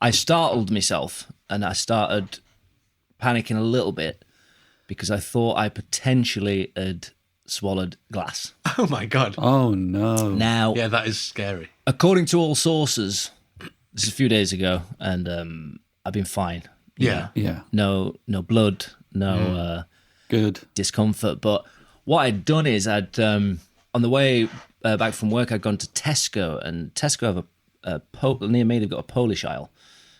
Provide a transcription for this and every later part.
I startled myself and I started panicking a little bit because I thought I potentially had swallowed glass. Oh my God. Oh no. Now, Yeah, that is scary. according to all sources, this is a few days ago, and I've been fine. You Yeah. Yeah. know, no blood, no Good. discomfort. But what I'd done is I'd on the way back from work, I'd gone to Tesco, and Tesco have near me. They've got a Polish aisle.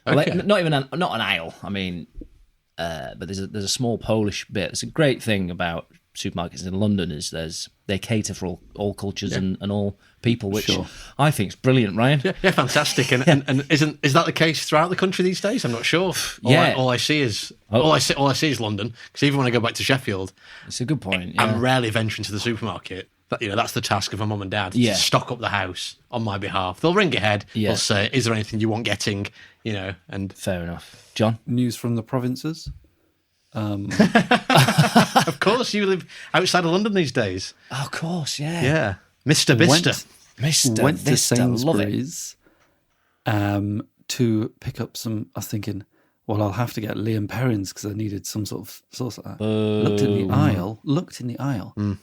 Well, Okay. not an aisle. I mean, but there's a small Polish bit. It's a great thing about supermarkets in London is they cater for all cultures and all people, which Sure. I think is brilliant, Ryan. Yeah, fantastic. And is that the case throughout the country these days? I'm not sure. All I see is London. Because even when I go back to Sheffield, It's a good point. Yeah. I'm rarely venturing to the supermarket. But, that's the task of my mum and dad. Yeah. To stock up the house on my behalf. They'll ring ahead. Yeah. They'll say, "Is there anything you want getting?" And Fair enough, John. News from the provinces. of course, you live outside of London these days. Oh, of course, yeah. Yeah, Mr. Bister. Mr. To Vista, love it. Sainsbury's to pick up some. I was thinking, well, I'll have to get Liam Perrins because I needed some sort of sauce like that. Looked in the aisle.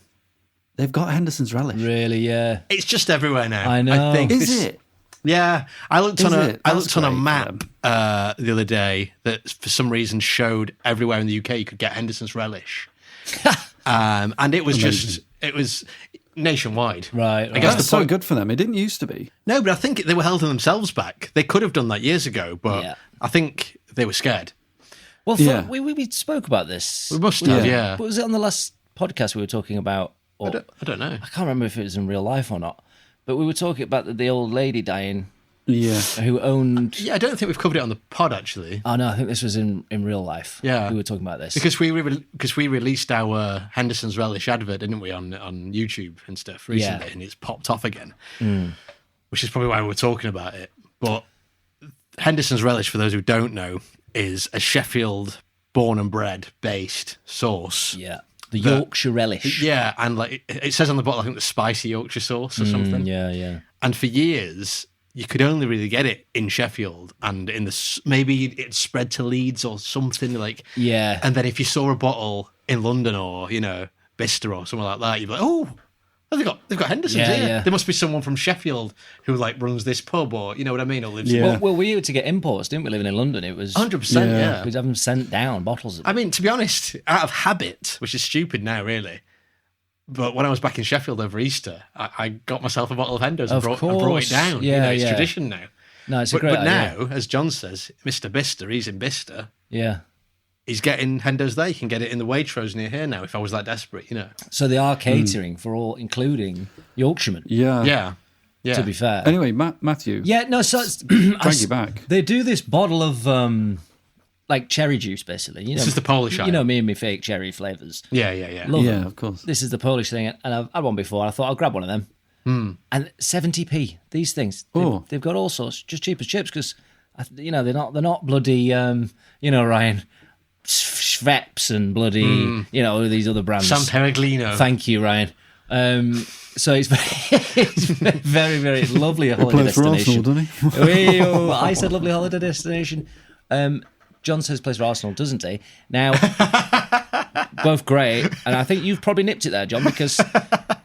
They've got Henderson's relish. Really, yeah. It's just everywhere now. I know. I think Is it? Yeah, I looked Is on a it? I That's looked on a great for map the other day that for some reason showed everywhere in the UK you could get Henderson's relish, and it was nationwide. Right. I guess That's so good for them. It didn't used to be. No, but I think they were holding themselves back. They could have done that years ago, but Yeah. I think they were scared. Well, Yeah. we spoke about this. We must have, yeah. But was it on the last podcast we were talking about? Or, I don't know. I can't remember if it was in real life or not. But we were talking about the old lady dying Yeah. who owned... Yeah, I don't think we've covered it on the pod actually. Oh, no, I think this was in real life. Yeah. We were talking about this. Because we released our Henderson's relish advert, didn't we, on YouTube and stuff recently, and it's popped off again, which is probably why we're talking about it. But Henderson's relish, for those who don't know, is a Sheffield born and bred based sauce. Yeah. The Yorkshire relish. Yeah, and like it says on the bottle, I think the spicy Yorkshire sauce or something. Yeah, yeah. And for years, you could only really get it in Sheffield, and maybe it spread to Leeds or something like. Yeah. And then if you saw a bottle in London or Bicester or somewhere like that, you'd be like, oh, they've got Henderson's here. Yeah. There must be someone from Sheffield who like runs this pub, or you know what I mean, or lives. Yeah. Well, we used to get imports, didn't we? Living in London, it was 100%. Yeah. We'd have them sent down bottles. I mean, to be honest, out of habit, which is stupid now, really. But when I was back in Sheffield over Easter, I got myself a bottle of Hendo's and brought it down. Yeah, it's yeah. tradition now. No, it's a great But idea. now, as John says, Mr. Bicester, he's in Bicester. Yeah. He's getting Hendo's there. You can get it in the Waitrose near here now if I was that desperate, So they are catering for all, including Yorkshiremen, Yeah. Yeah. to be fair. Anyway, Matthew. Yeah, no, so Drag you back. They do this bottle of like cherry juice, basically. This is the Polish You item. know me and my fake cherry flavours. Yeah. Love Yeah, them. of course. This is the Polish thing, and I've had one before. I thought I'll grab one of them. And 70p. These things, they've got all sorts, just cheap as chips, because they're not bloody Ryan Schweppes and bloody these other brands. San Pellegrino. Thank you, Ryan. So it's very, very lovely a holiday plays for destination. Arsenal, doesn't he? I said lovely holiday destination. John says plays for Arsenal, doesn't he? Now, both great, and I think you've probably nipped it there, John, because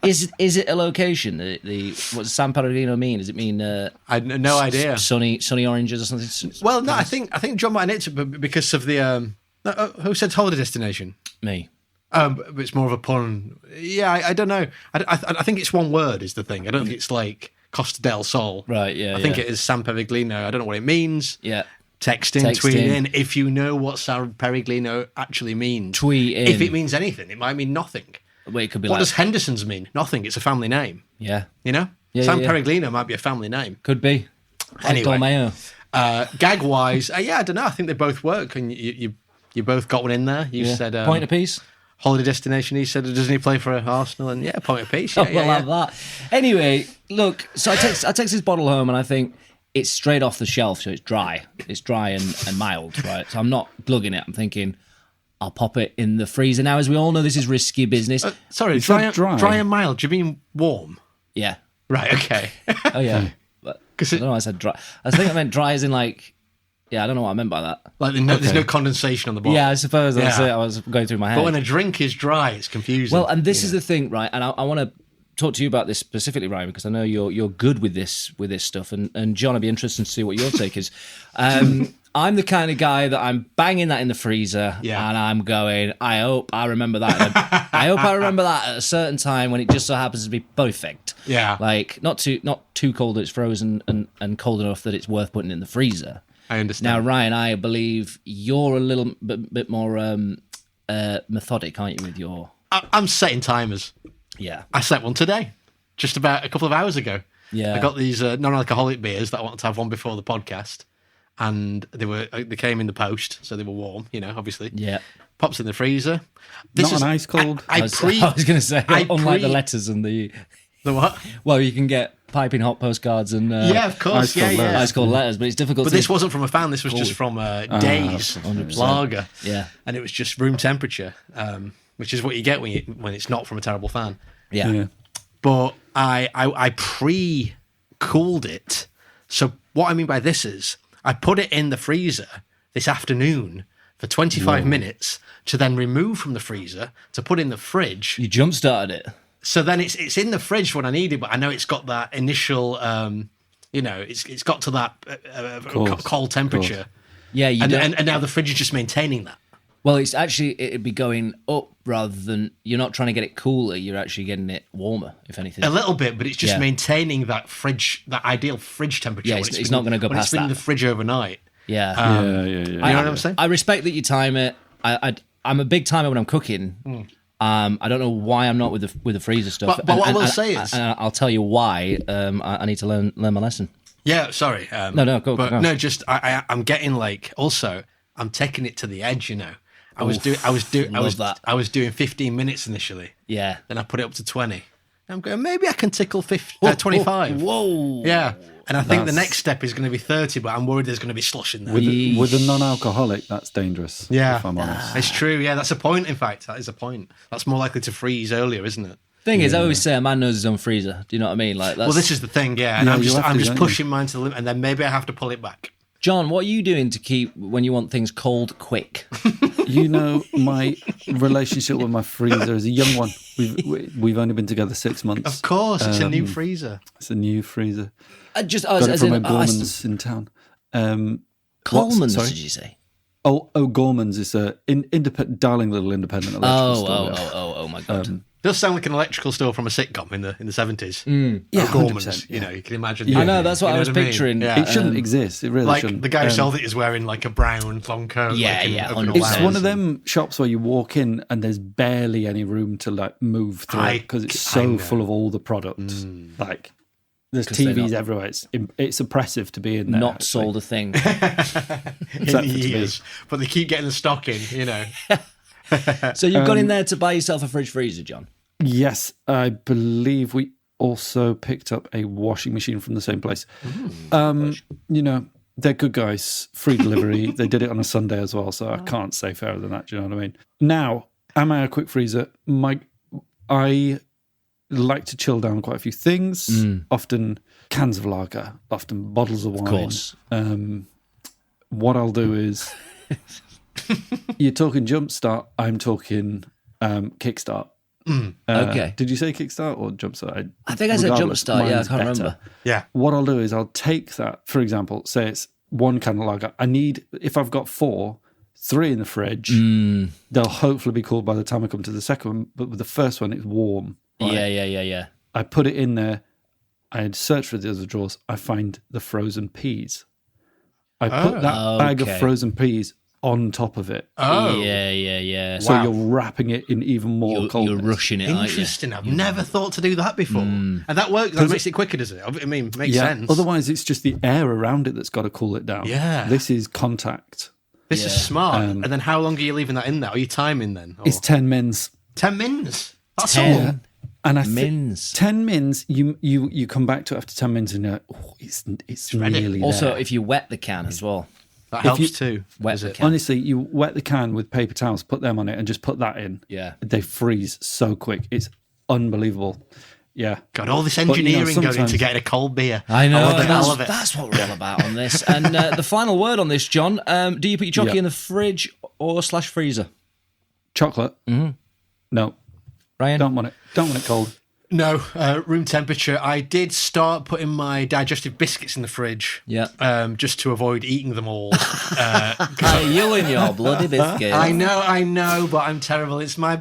is it a location? What does San Pellegrino mean? Does it mean I had no idea. sunny oranges or something? Well, no, I think John might have nicked it because of the who said holiday destination? Me. It's more of a pun. Yeah, I don't know. I think it's one word is the thing. I don't think it's like Costa del Sol. Right, yeah. I think it is San Pellegrino. I don't know what it means. Yeah. Text in, tweet in. If you know what San Pellegrino actually means. Tweet in. If it means anything, it might mean nothing. Well, it could be What like... does Henderson's mean? Nothing. It's a family name. Yeah. You know? Yeah, San yeah. Pellegrino might be a family name. Could be. Anyway. Dolmeo. Gag-wise, I don't know. I think they both work. And you both got one in there. You said... point apiece. Holiday destination. He said, doesn't he play for Arsenal? And point apiece. Yeah, We'll have that. Anyway, look, so I take this bottle home and I think it's straight off the shelf, so it's dry. It's dry and mild, right? So I'm not glugging it. I'm thinking I'll pop it in the freezer. Now, as we all know, this is risky business. Sorry, said dry and mild. Do you mean warm? Yeah. Right, okay. Oh, yeah. I don't know why I said dry. I think I meant dry as in like Yeah, I don't know what I meant by that. Like there's no condensation on the bottom. Yeah, I suppose that's it. I was going through my head. But when a drink is dry, it's confusing. Well, and this is the thing, right? And I want to talk to you about this specifically, Ryan, because I know you're good with this stuff. And John, I'd be interested to see what your take is. I'm the kind of guy that I'm banging that in the freezer, and I'm going, I hope I remember that. I hope I remember that at a certain time when it just so happens to be perfect. Yeah. Like, not too cold that it's frozen and cold enough that it's worth putting in the freezer. I understand. Now, Ryan, I believe you're a little bit more methodic, aren't you, with your... I'm setting timers. Yeah. I set one today, just about a couple of hours ago. Yeah. I got these non-alcoholic beers that I wanted to have one before the podcast. And they came in the post, so they were warm, obviously. Yeah. Pops in the freezer. Not an ice cold. I was going to say, unlike the letters and the... The what? Well, you can get piping hot postcards and... yeah, of course, ice cold letters, but it's difficult But this wasn't from a fan, this was just from Days 100%. Lager. Yeah. And it was just room temperature, which is what you get when it's not from a terrible fan. Yeah. But I pre-cooled it. So what I mean by this is... I put it in the freezer this afternoon for 25 minutes to then remove from the freezer to put in the fridge. You jump-started it. So then it's in the fridge when I need it, but I know it's got that initial, it's got to that cold temperature. Yeah, and now the fridge is just maintaining that. Well, it's actually, it'd be going up rather than, you're not trying to get it cooler, you're actually getting it warmer, if anything. A little bit, but it's just maintaining that fridge, that ideal fridge temperature. Yeah, it's not going to go past that. It's been in the fridge overnight. Yeah. You know what I'm saying? I respect that you time it. I'm a big timer when I'm cooking. I don't know why I'm not with the freezer stuff. But what I will say is... And I'll tell you why I need to learn my lesson. Yeah, sorry. No, go. No, just I'm getting also, I'm taking it to the edge, I was doing 15 minutes initially. Yeah. Then I put it up to 20. I'm going, maybe I can tickle 25. Whoa. Yeah. And I think the next step is going to be 30, but I'm worried there's going to be slush in there. With a non-alcoholic, that's dangerous. Yeah. If I'm honest. It's true. Yeah, that's a point, in fact. That is a point. That's more likely to freeze earlier, isn't it? Thing is, I always say a man knows his own freezer. Do you know what I mean? Well, this is the thing, yeah. And I'm just pushing mine to the limit, and then maybe I have to pull it back. John, what are you doing to keep when you want things cold quick? My relationship with my freezer is a young one. We've only been together 6 months. Of course, it's a new freezer. It's a new freezer. Got it from a Gorman's in town. Coleman's, did you say? Oh, Gorman's is a darling little independent electrical store. Oh my God. Does sound like an electrical store from a sitcom in the 70s. Yeah, Gorman's, you can imagine. I know, that's what I was picturing. Yeah. It shouldn't exist. It really shouldn't. The guy who sold it is wearing like a brown long coat. It's one of them shops where you walk in and there's barely any room to move through because it's so full of all the product. There's TVs everywhere. It's oppressive to be in there. Not sold a thing. In years. But they keep getting the stock in, So you've gone in there to buy yourself a fridge freezer, John? Yes, I believe we also picked up a washing machine from the same place. They're good guys. Free delivery. They did it on a Sunday as well, so I can't say fairer than that. Do you know what I mean? Now, am I a quick freezer? I like to chill down quite a few things. Often cans of lager, often bottles of wine. Of course. What I'll do is... You're talking Jumpstart, I'm talking Kickstart. Okay. Did you say Kickstart or Jumpstart? I think I said Jumpstart, I can't remember. Yeah. What I'll do is I'll take that, for example, say it's one can of lager. If I've got 3 in the fridge, they'll hopefully be cooled by the time I come to the second one, but with the first one, it's warm. Right? Yeah. I put it in there, I search for the other drawers, I find the frozen peas. I put that bag of frozen peas on top of it. Yeah. So you're wrapping it in even more coldness. You're rushing it, Interesting. I've never thought to do that before. And that works. That makes it quicker, does it? I mean, makes sense. Otherwise, it's just the air around it that's got to cool it down. Yeah. This is contact. This is smart. And then how long are you leaving that in there? Are you timing then? Or? It's 10 mins. 10 mins? That's 10 all. And I mins. 10 mins, you come back to after 10 mins and you're like, it's really also, there. if you wet the can as well. That helps too. Wet the can. Honestly, you wet the can with paper towels, put them on it, and just put that in. Yeah. They freeze so quick. It's unbelievable. Yeah. God, all this engineering going into sometimes- getting a cold beer. I know. I love it. That's what we're all about on this. And the final word on this, John. Do you put your jockey Yeah. in the fridge or / freezer? Chocolate? Mm-hmm. No. Ryan? Don't want it cold. No, room temperature. I did start putting my digestive biscuits in the fridge. Yeah. Just to avoid eating them all. You and your bloody biscuits. I know, but I'm terrible. It's my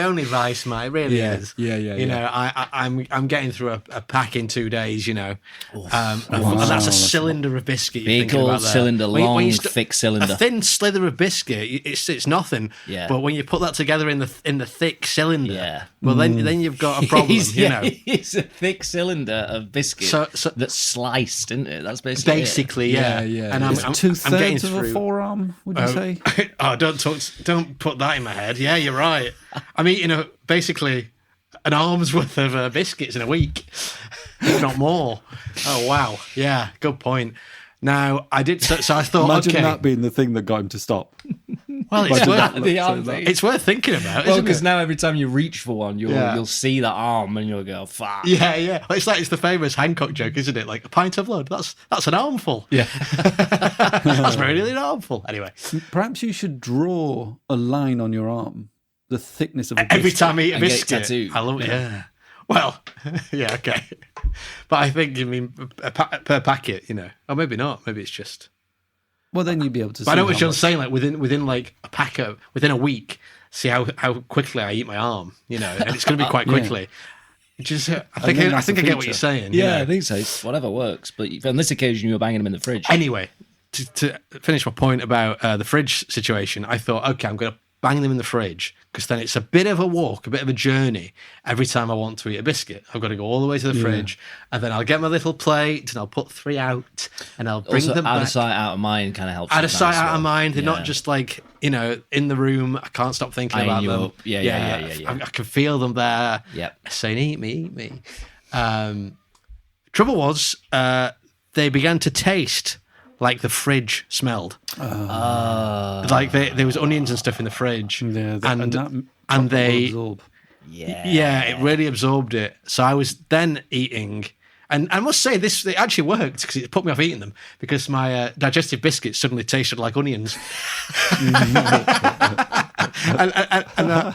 only vice, mate. It really is. Yeah. You know, I'm getting through a pack in 2 days. You know, and that's a cylinder of biscuit. Big old cylinder, long, thick cylinder. A thin slither of biscuit. It's nothing. Yeah. But when you put that together in the thick cylinder, Yeah. well then you've got a problem. You know. It's a thick cylinder of biscuit So- that's sliced, isn't it? That's basically Yeah. And I'm getting 2/3 of through. a forearm, would you say? Oh, don't put that in my head. Yeah, you're right. I'm eating basically an arm's worth of biscuits in a week, if not more. Oh wow, yeah, good point. Now I did, so I thought, Imagine okay, that being the thing that got him to stop. well, The it's worth thinking about, well, isn't because it? now every time you reach for one, you'll see that arm and you'll go, fuck. Yeah. Well, it's the famous Hancock joke, isn't it? Like a pint of blood. That's an armful. Yeah. That's really an armful. Anyway, Perhaps you should draw a line on your arm, the thickness of a every biscuit. time I eat a And get it biscuit, tattooed. I love it. Yeah. Well, yeah, okay. But I think, I mean, per packet, you know, or maybe not. Maybe it's just. Well, then you'd be able to. But I know what how John's much- saying. Like within like a packet, within a week, see how quickly I eat my arm. You know, and it's going to be quite quickly. Just, I think then I that's think the I get what feature. you're saying. Yeah, you know? I think so. It's whatever works. But on this occasion, you were banging them in the fridge. Anyway, to finish my point about the fridge situation, I thought, okay, I'm going to bang them in the fridge because then it's a bit of a walk, a bit of a journey every time I want to eat a biscuit. I've got to go all the way to the fridge and then I'll get my little plate and I'll put 3 out and I'll bring Also, them out back. of sight, out of mind kind of helps. Out of sometimes sight, as out of well. mind. They're Yeah. not just like, you know, in the room. I can't stop thinking Eyeing about you them. up. Yeah. I can feel them there. Yep. Saying, eat me. Trouble was, they began to taste like the fridge smelled. Like there was onions and stuff in the fridge. Yeah, and that and they, absorb. Yeah. it really absorbed it. So I was then eating, and I must say it actually worked because it put me off eating them because my digestive biscuits suddenly tasted like onions. and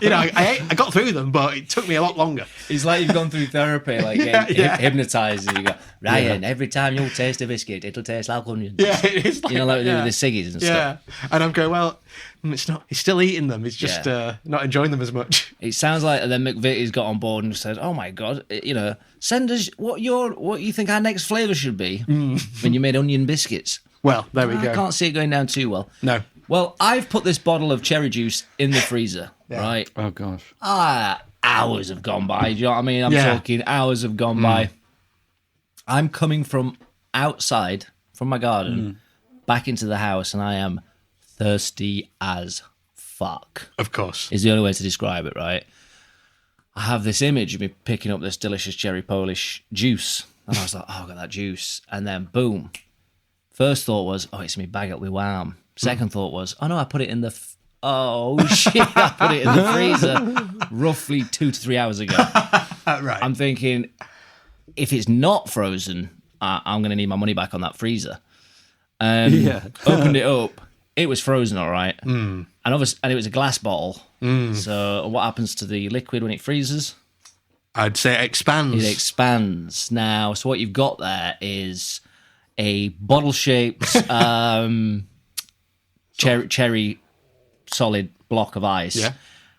you know, I got through them, but it took me a lot longer. It's like you've gone through therapy, like hypnotised, and you go, Ryan, every time you taste a biscuit, it'll taste like onions. Yeah, it is. Like, You know, like we do with the ciggies and stuff. Yeah, and I'm going, well, it's not. He's still eating them. He's just not enjoying them as much. It sounds like then McVitie's got on board and said, "Oh my god, you know, send us what you think our next flavour should be when you made onion biscuits." Well, there we I go. can't see it going down too well. No. Well, I've put this bottle of cherry juice in the freezer, right? Oh gosh. Hours have gone by. Do you know what I mean? I'm Yeah. talking hours have gone by. I'm coming from outside, from my garden, back into the house, and I am thirsty as fuck. Of course. Is the only way to describe it, right? I have this image of me picking up this delicious cherry Polish juice. And I was like, oh, I got that juice. And then boom. First thought was, oh, it's me bag up with warm. Second thought was, oh no, I put it in the... oh shit, I put it in the freezer roughly 2 to 3 hours ago. Right. I'm thinking, if it's not frozen, I'm going to need my money back on that freezer. Opened it up. It was frozen, all right. And it was a glass bottle. So what happens to the liquid when it freezes? I'd say it expands. It expands. Now, so what you've got there is a bottle-shaped cherry solid block of ice,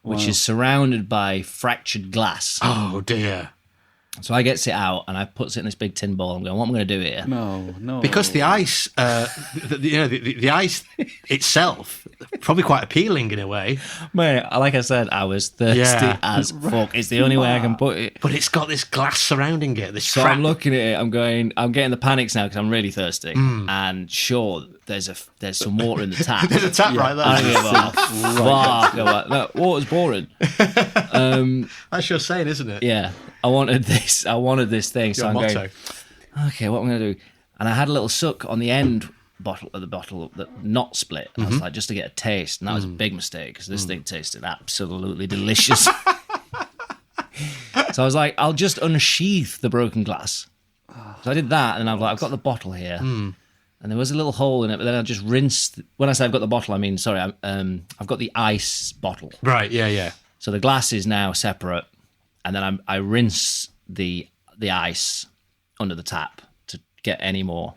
which is surrounded by fractured glass. Oh dear. So I gets it out and I puts it in this big tin bowl. I'm going, what am I going to do here? No. Because the ice, the ice itself, probably quite appealing in a way. Mate, like I said, I was thirsty as fuck. It's the only way I can put it. But it's got this glass surrounding it. This So I'm looking at it. I'm getting the panics now because I'm really thirsty. And sure, there's some water in the tap. There's a tap right there. I don't give a fuck. No, water's boring. That's your saying, isn't it? Yeah, I wanted this thing. So Your I'm motto. going, okay, what am I going to do? And I had a little suck on the end of the bottle that not split. And I was like, just to get a taste. And that was a big mistake because this thing tasted absolutely delicious. So I was like, I'll just unsheath the broken glass. So I did that, and I was like, I've got the bottle here. And there was a little hole in it, but then I just rinsed. When I say I've got the bottle, I mean, sorry, I've got the ice bottle. Right, yeah. So the glass is now separate, and then I rinse the ice under the tap to get any more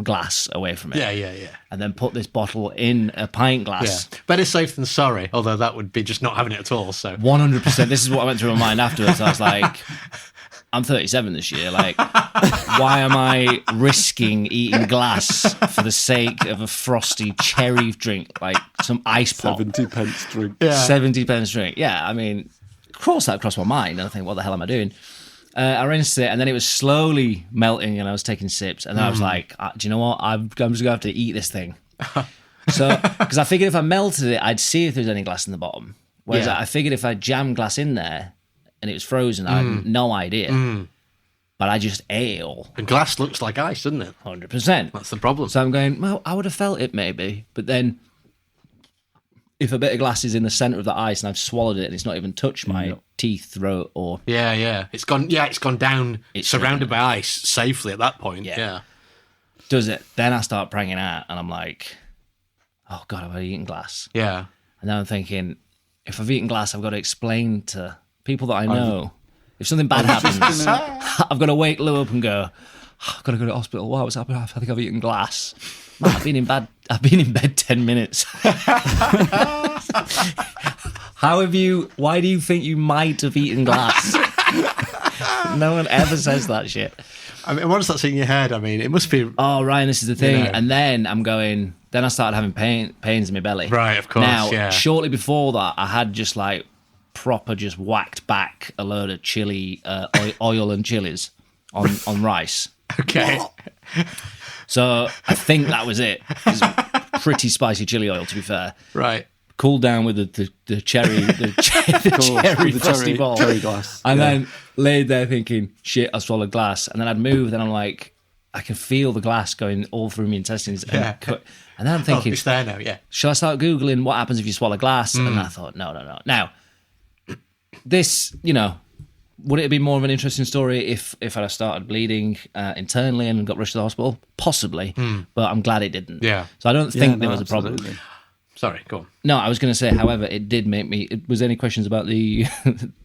glass away from it. Yeah. And then put this bottle in a pint glass. Yeah. Better safe than sorry, although that would be just not having it at all. So 100%. This is what I went through my mind afterwards. I was like, I'm 37 this year. Like, why am I risking eating glass for the sake of a frosty cherry drink, like some ice pop? 70 pence drink. Yeah. 70 pence drink. Yeah, I mean, of course that crossed my mind. And I think, what the hell am I doing? I rinsed it, and then it was slowly melting, and I was taking sips. And then I was like, do you know what? I'm just going to have to eat this thing. So, because I figured if I melted it, I'd see if there's any glass in the bottom. Whereas I figured if I jammed glass in there, and it was frozen, I had no idea. But I just ate it all. And glass looks like ice, doesn't it? 100%. That's the problem. So I'm going, well, I would have felt it maybe. But then if a bit of glass is in the centre of the ice and I've swallowed it and it's not even touched my teeth, throat, or... Yeah. It's gone down, surrounded by ice safely at that point. Yeah. Does it? Then I start pranging out and I'm like, oh God, have I eaten glass? Yeah. And then I'm thinking, if I've eaten glass, I've got to explain to people that I know. If something bad happens, I've got to wake Lou up and go, I've got to go to the hospital. Wow, what's happened? I think I've eaten glass. Man, I've been in bed 10 minutes. Why do you think you might have eaten glass? No one ever says that shit. I mean, once that's in your head, I mean, it must be... Oh, Ryan, this is the thing. You know. And then then I started having pains in my belly. Right, of course, Now, shortly before that, I had just like proper just whacked back a load of chili, oil and chilies on rice. Okay. So I think that was it. It was pretty spicy chili oil, to be fair. Right. Cooled down with the cherry frosty ball. Cherry glass. And then laid there thinking, shit, I swallowed glass. And then I'd moved and I'm like, I can feel the glass going all through my intestines. And then I'm thinking, it's there now, yeah. shall I start Googling what happens if you swallow glass? And I thought, no. Now, this, would it have been more of an interesting story if I'd have started bleeding internally and got rushed to the hospital? Possibly, but I'm glad it didn't. Yeah. So I don't think there was a problem. Sorry, go on. No, I was going to say, however, it did make me... Was there any questions about the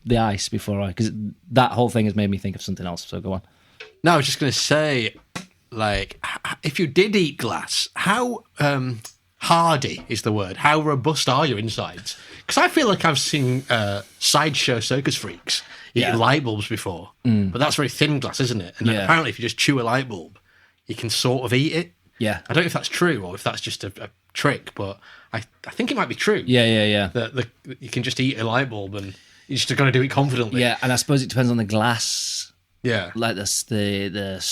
the ice before because that whole thing has made me think of something else, so go on. No, I was just going to say, like, if you did eat glass, how hardy is the word? How robust are your insides? Because I feel like I've seen sideshow circus freaks eating light bulbs before, but that's very thin glass, isn't it? And then apparently if you just chew a light bulb, you can sort of eat it. Yeah. I don't know if that's true or if that's just a trick, but I think it might be true. Yeah. That you can just eat a light bulb and you're just going to do it confidently. Yeah, and I suppose it depends on the glass. Yeah. Like the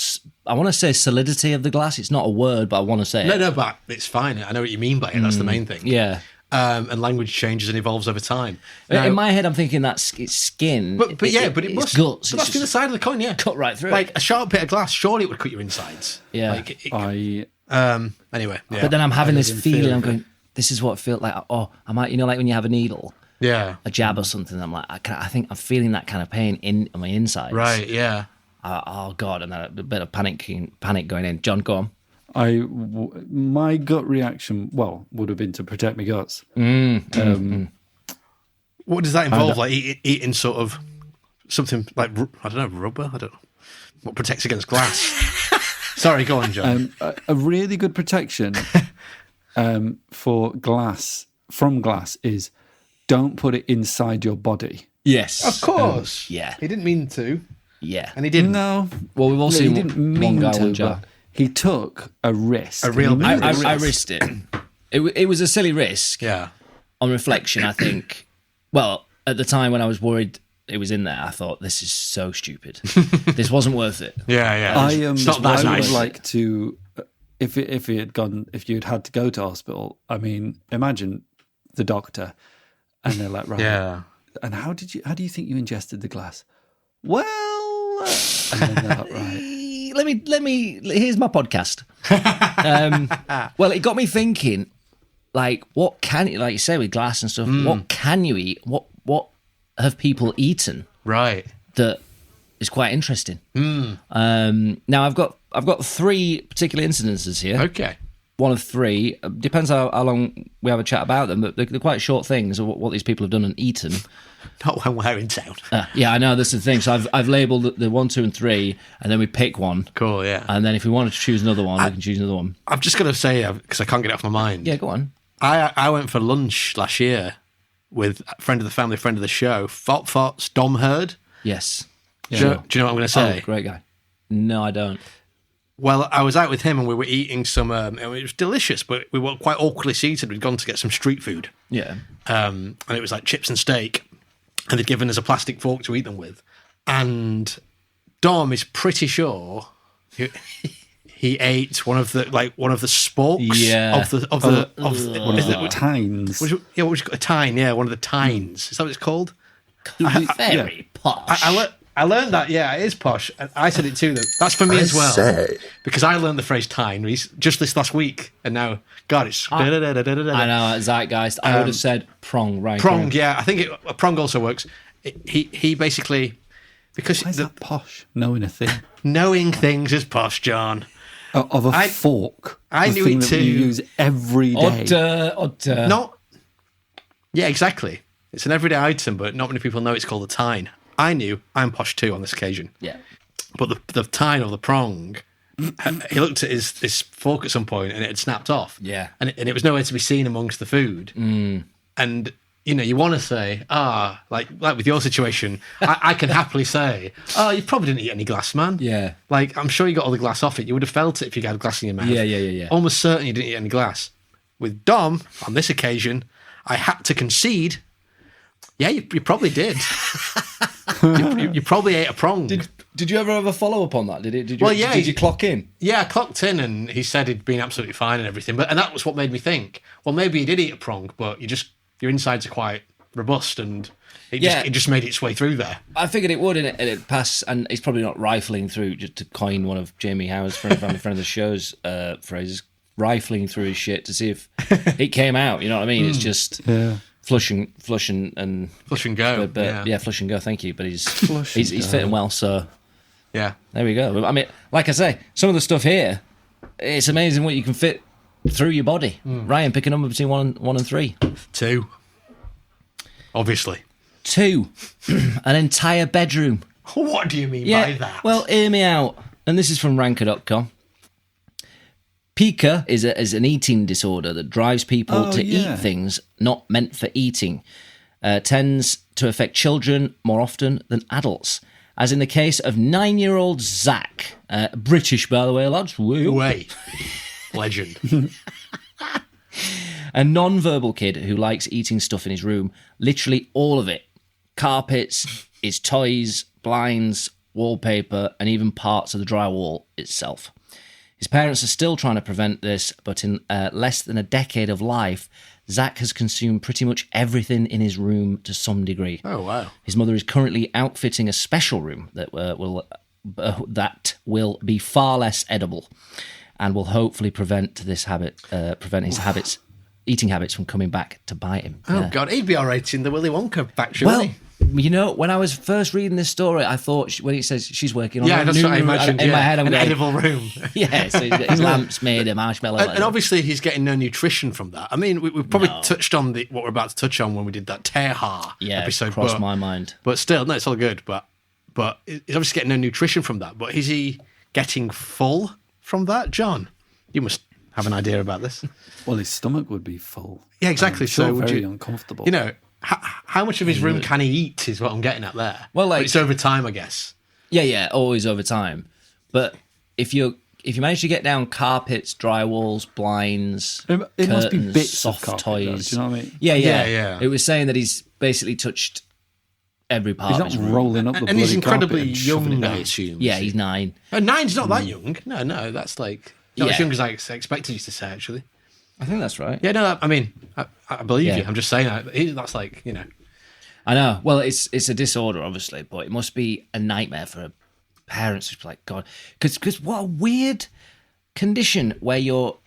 I want to say solidity of the glass. It's not a word, but I want to say it. No, but it's fine. I know what you mean by it. That's the main thing. Yeah. And language changes and evolves over time. Now, in my head, I'm thinking it's skin. But it it's must. Guts. But that's the other side of the coin, yeah. Cut right through. Like a sharp bit of glass, surely it would cut your insides. Yeah. Anyway. Yeah. But then I'm having this feeling. I'm going, this is what it feels like. Oh, I might, like when you have a needle. Yeah. A jab or something. I'm like, I think I'm feeling that kind of pain in my insides. Right, yeah. Oh, God. And then a bit of panic going in. John, go on. My gut reaction, would have been to protect my guts. What does that involve? Like eating sort of something like, I don't know, rubber? I don't know. What protects against glass? Sorry, go on, John. A really good protection from glass is don't put it inside your body. Yes. Of course. Yeah. He didn't mean to. Yeah. And he didn't. No. Well, we've all seen he didn't mean one guy, to, one jar. but he took a risk. A real big risk. I risked it. It was a silly risk. Yeah. On reflection, I think, well, at the time when I was worried it was in there, I thought, this is so stupid. This wasn't worth it. Yeah. I would nice. like to, if you'd had to go to hospital, I mean, imagine the doctor and they're like, right. Yeah. And how do you think you ingested the glass? Well, and then they're like, right. Let me. Here's my podcast. Well, it got me thinking. Like, what can you, like you say with glass and stuff? What can you eat? What have people eaten? Right. that is quite interesting. Now I've got 3 particular incidences here. Okay. One of 3. Depends how long we have a chat about them, but they're quite short things of what these people have done and eaten. Not when we're in town. Yeah, I know, that's the thing. So I've labelled the 1, 2 and 3, and then we pick one. Cool, yeah. And then if we wanted to choose another one, we can choose another one. I'm just going to say, because I can't get it off my mind. Yeah, go on. I went for lunch last year with a friend of the family, friend of the show, Fot's Dom Hurd. Yes. Do you know what I'm going to say? Oh, great guy. No, I don't. Well, I was out with him and we were eating some, and it was delicious, but we were quite awkwardly seated. We'd gone to get some street food. Yeah. And it was like chips and steak, and they'd given us a plastic fork to eat them with. And Dom is pretty sure he ate one of the sporks of the tines. What was it? A tine, yeah, one of the tines. Is that what it's called? Very posh. I learned that, yeah, it is posh. And I said it too, though. That's for me as well. Because I learned the phrase tine just this last week. And now, God, it's... I know, zeitgeist. I would have said prong, right? Prong, yeah. I think a prong also works. He basically... Because why is that posh? Knowing a thing. Knowing things is posh, John. Of a fork. I knew it too. That you use every day. Not... Yeah, exactly. It's an everyday item, but not many people know it's called a tine. I knew. I'm posh too on this occasion. Yeah. But the tine or the prong, he looked at his fork at some point and it had snapped off. Yeah. And it was nowhere to be seen amongst the food. And, you want to say, like with your situation, I can happily say, you probably didn't eat any glass, man. Yeah. Like, I'm sure you got all the glass off it. You would have felt it if you had glass in your mouth. Yeah. Almost certain you didn't eat any glass. With Dom, on this occasion, I had to concede. Yeah, you probably did. you probably ate a prong. Did you ever have a follow up on that? Did you clock in? Yeah, I clocked in, and he said he'd been absolutely fine and everything. And that was what made me think, well, maybe he did eat a prong, but your insides are quite robust, and it just made its way through there. I figured it would, and it pass. And he's probably not rifling through, just to coin one of Jamie Howard's friend of the show's phrases, rifling through his shit to see if it came out. You know what I mean? It's just. Yeah. Flush and go. Flush and go. Thank you. But he's fitting well, so yeah. There we go. I mean, like I say, some of the stuff here, it's amazing what you can fit through your body. Ryan, pick a number between 1 and 3. 2. Obviously. 2. An entire bedroom. What do you mean by that? Well, hear me out. And this is from ranker.com. Pica is an eating disorder that drives people to eat things not meant for eating. Tends to affect children more often than adults. As in the case of 9-year-old Zach. British, by the way, lads. Way. Legend. A non-verbal kid who likes eating stuff in his room. Literally all of it. Carpets, his toys, blinds, wallpaper, and even parts of the drywall itself. His parents are still trying to prevent this, but in less than a decade of life, Zach has consumed pretty much everything in his room to some degree. Oh, wow. His mother is currently outfitting a special room that will be far less edible and will hopefully prevent his eating habits from coming back to bite him. Oh, God, he'd be all right in the Willy Wonka factory, wouldn't he? When I was first reading this story, I thought when it says she's working on that's what I imagined. In my head, I'm an going, edible room. Yeah, so his lamps made a marshmallow. And obviously, he's getting no nutrition from that. I mean, we've probably touched on what we're about to touch on when we did that Teha episode. Crossed my mind. But still, no, it's all good. But he's obviously getting no nutrition from that. But is he getting full from that, John? You must have an idea about this. Well, his stomach would be full. Yeah, exactly. So very uncomfortable. How much of his room can he eat is what I'm getting at there. Well, but it's over time, I guess. Yeah, always over time. But if you manage to get down carpets, drywalls, blinds, it curtains, must be bits soft of carpet, toys. though, do you know what I mean? Yeah. It was saying that he's basically touched every part. He's of his not room. rolling up the bloody and he's incredibly carpet and shoving young, it I down. assume. Yeah, he's 9. 9's not that young. No, that's like not as young as I expected you to say. Actually, I think that's right. Yeah, no, I mean, I believe you. I'm just saying that's like I know. Well, it's a disorder, obviously, but it must be a nightmare for parents. Who's like, God, because what a weird condition where you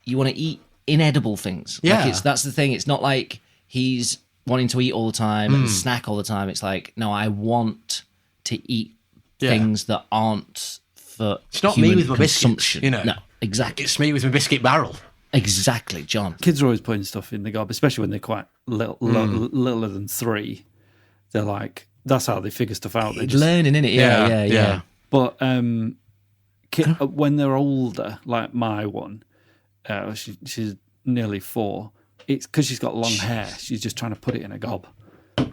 want to eat inedible things. Yeah, that's the thing. It's not like he's wanting to eat all the time and snack all the time. It's like, no, I want to eat things that aren't for It's not human me with my consumption. biscuits, you know. No, exactly. It's me with my biscuit barrel. Exactly, John. Kids are always putting stuff in the gob, especially when they're quite littler than 3. They're like, that's how they figure stuff out. They're just Learning, innit? Yeah. But when they're older, like my one, she's nearly 4. It's because she's got long hair. She's just trying to put it in a gob.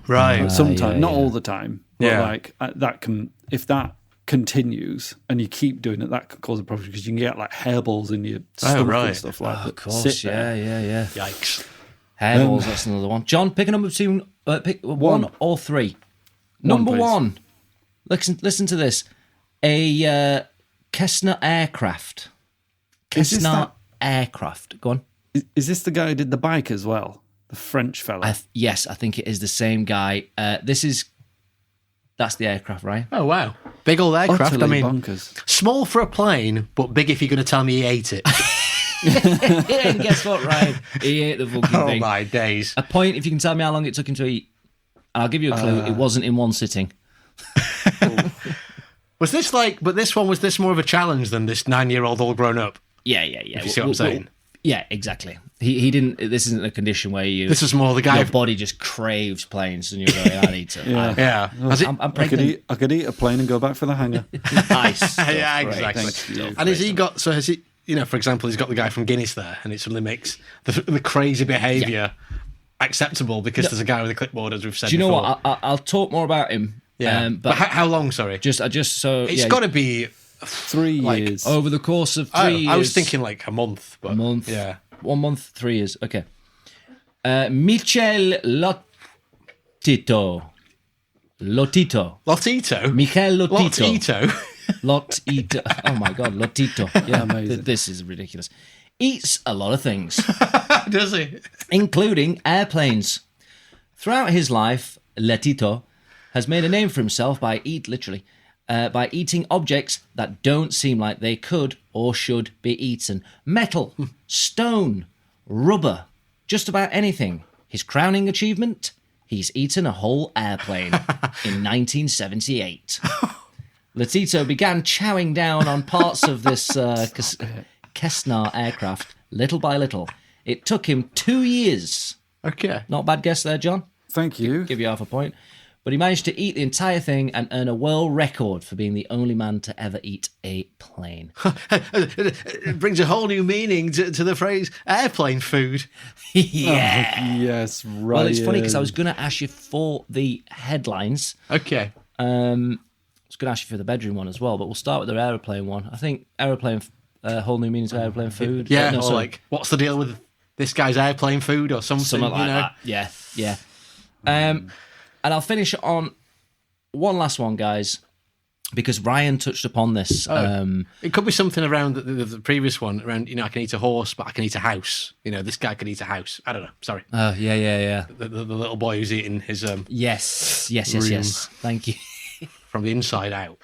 Right. Sometimes, not all the time. But Yeah. that can, if that continues and you keep doing it, that could cause a problem because you can get like hairballs in your stomach and stuff like that. Of course, yeah. Yikes. Hairballs, that's another one. John, pick a number between pick one or 3. Number please. 1. Listen to this. A Cessna aircraft. Cessna aircraft. Go on. Is this the guy who did the bike as well? The French fella? Yes, I think it is the same guy. That's the aircraft, right? Oh, wow. Big old aircraft. Utterly I mean, bonkers. small for a plane, but big if you're going to tell me he ate it. And guess what, Ryan? He ate the fucking thing. My days. A point if you can tell me how long it took him to eat. And I'll give you a clue. It wasn't in one sitting. Was this was this more of a challenge than this 9-year-old all grown up? Yeah. If you see what I'm saying? Yeah, exactly. He didn't. This isn't a condition where This is more the guy. your body just craves planes and you're going, I need to. Yeah. I'm pregnant. I could eat a plane and go back for the hangar. Nice. Yeah, Great. exactly. Thank you. And has he, for example, he's got the guy from Guinness there, and it suddenly makes the crazy behaviour acceptable because there's a guy with a clipboard, as we've said. Do you know before. what? I'll talk more about him. Yeah. But how long? Sorry. It's Got to be 3 years. over the course of 3 years. I was thinking like a month. But a month. Yeah. 1 month, 3 years. Okay. Michel Lotito. Michel Lotito. Lotito. Oh my God, Lotito. Yeah, Amazing. This is ridiculous. Eats a lot of things, Does he? including airplanes. Throughout his life, Lotito has made a name for himself by eating objects that don't seem like they could or should be eaten. Metal, stone, rubber, just about anything. His crowning achievement? He's eaten a whole airplane in 1978. Lotito began chowing down on parts of this Cessna aircraft little by little. It took him 2 years. Okay. Not a bad guess there, John. Thank you. Give you half a point. But he managed to eat the entire thing and earn a world record for being the only man to ever eat a plane. It brings a whole new meaning to the phrase airplane food. Yeah. Yes, right. Well, it's funny because I was going to ask you for the headlines. Okay. I was going to ask you for the bedroom one as well, but we'll start with the aeroplane one. I think aeroplane, whole new meaning to aeroplane food. Yeah. No, Or sorry. like, what's the deal with this guy's airplane food or something? Something like that. Yeah. And I'll finish on one last one, guys, because Ryan touched upon this. It could be something around the previous one, around, I can eat a horse, but I can eat a house. This guy could eat a house. I don't know. Sorry. Oh, yeah. The little boy who's eating his Yes. room. Thank you. From the inside out.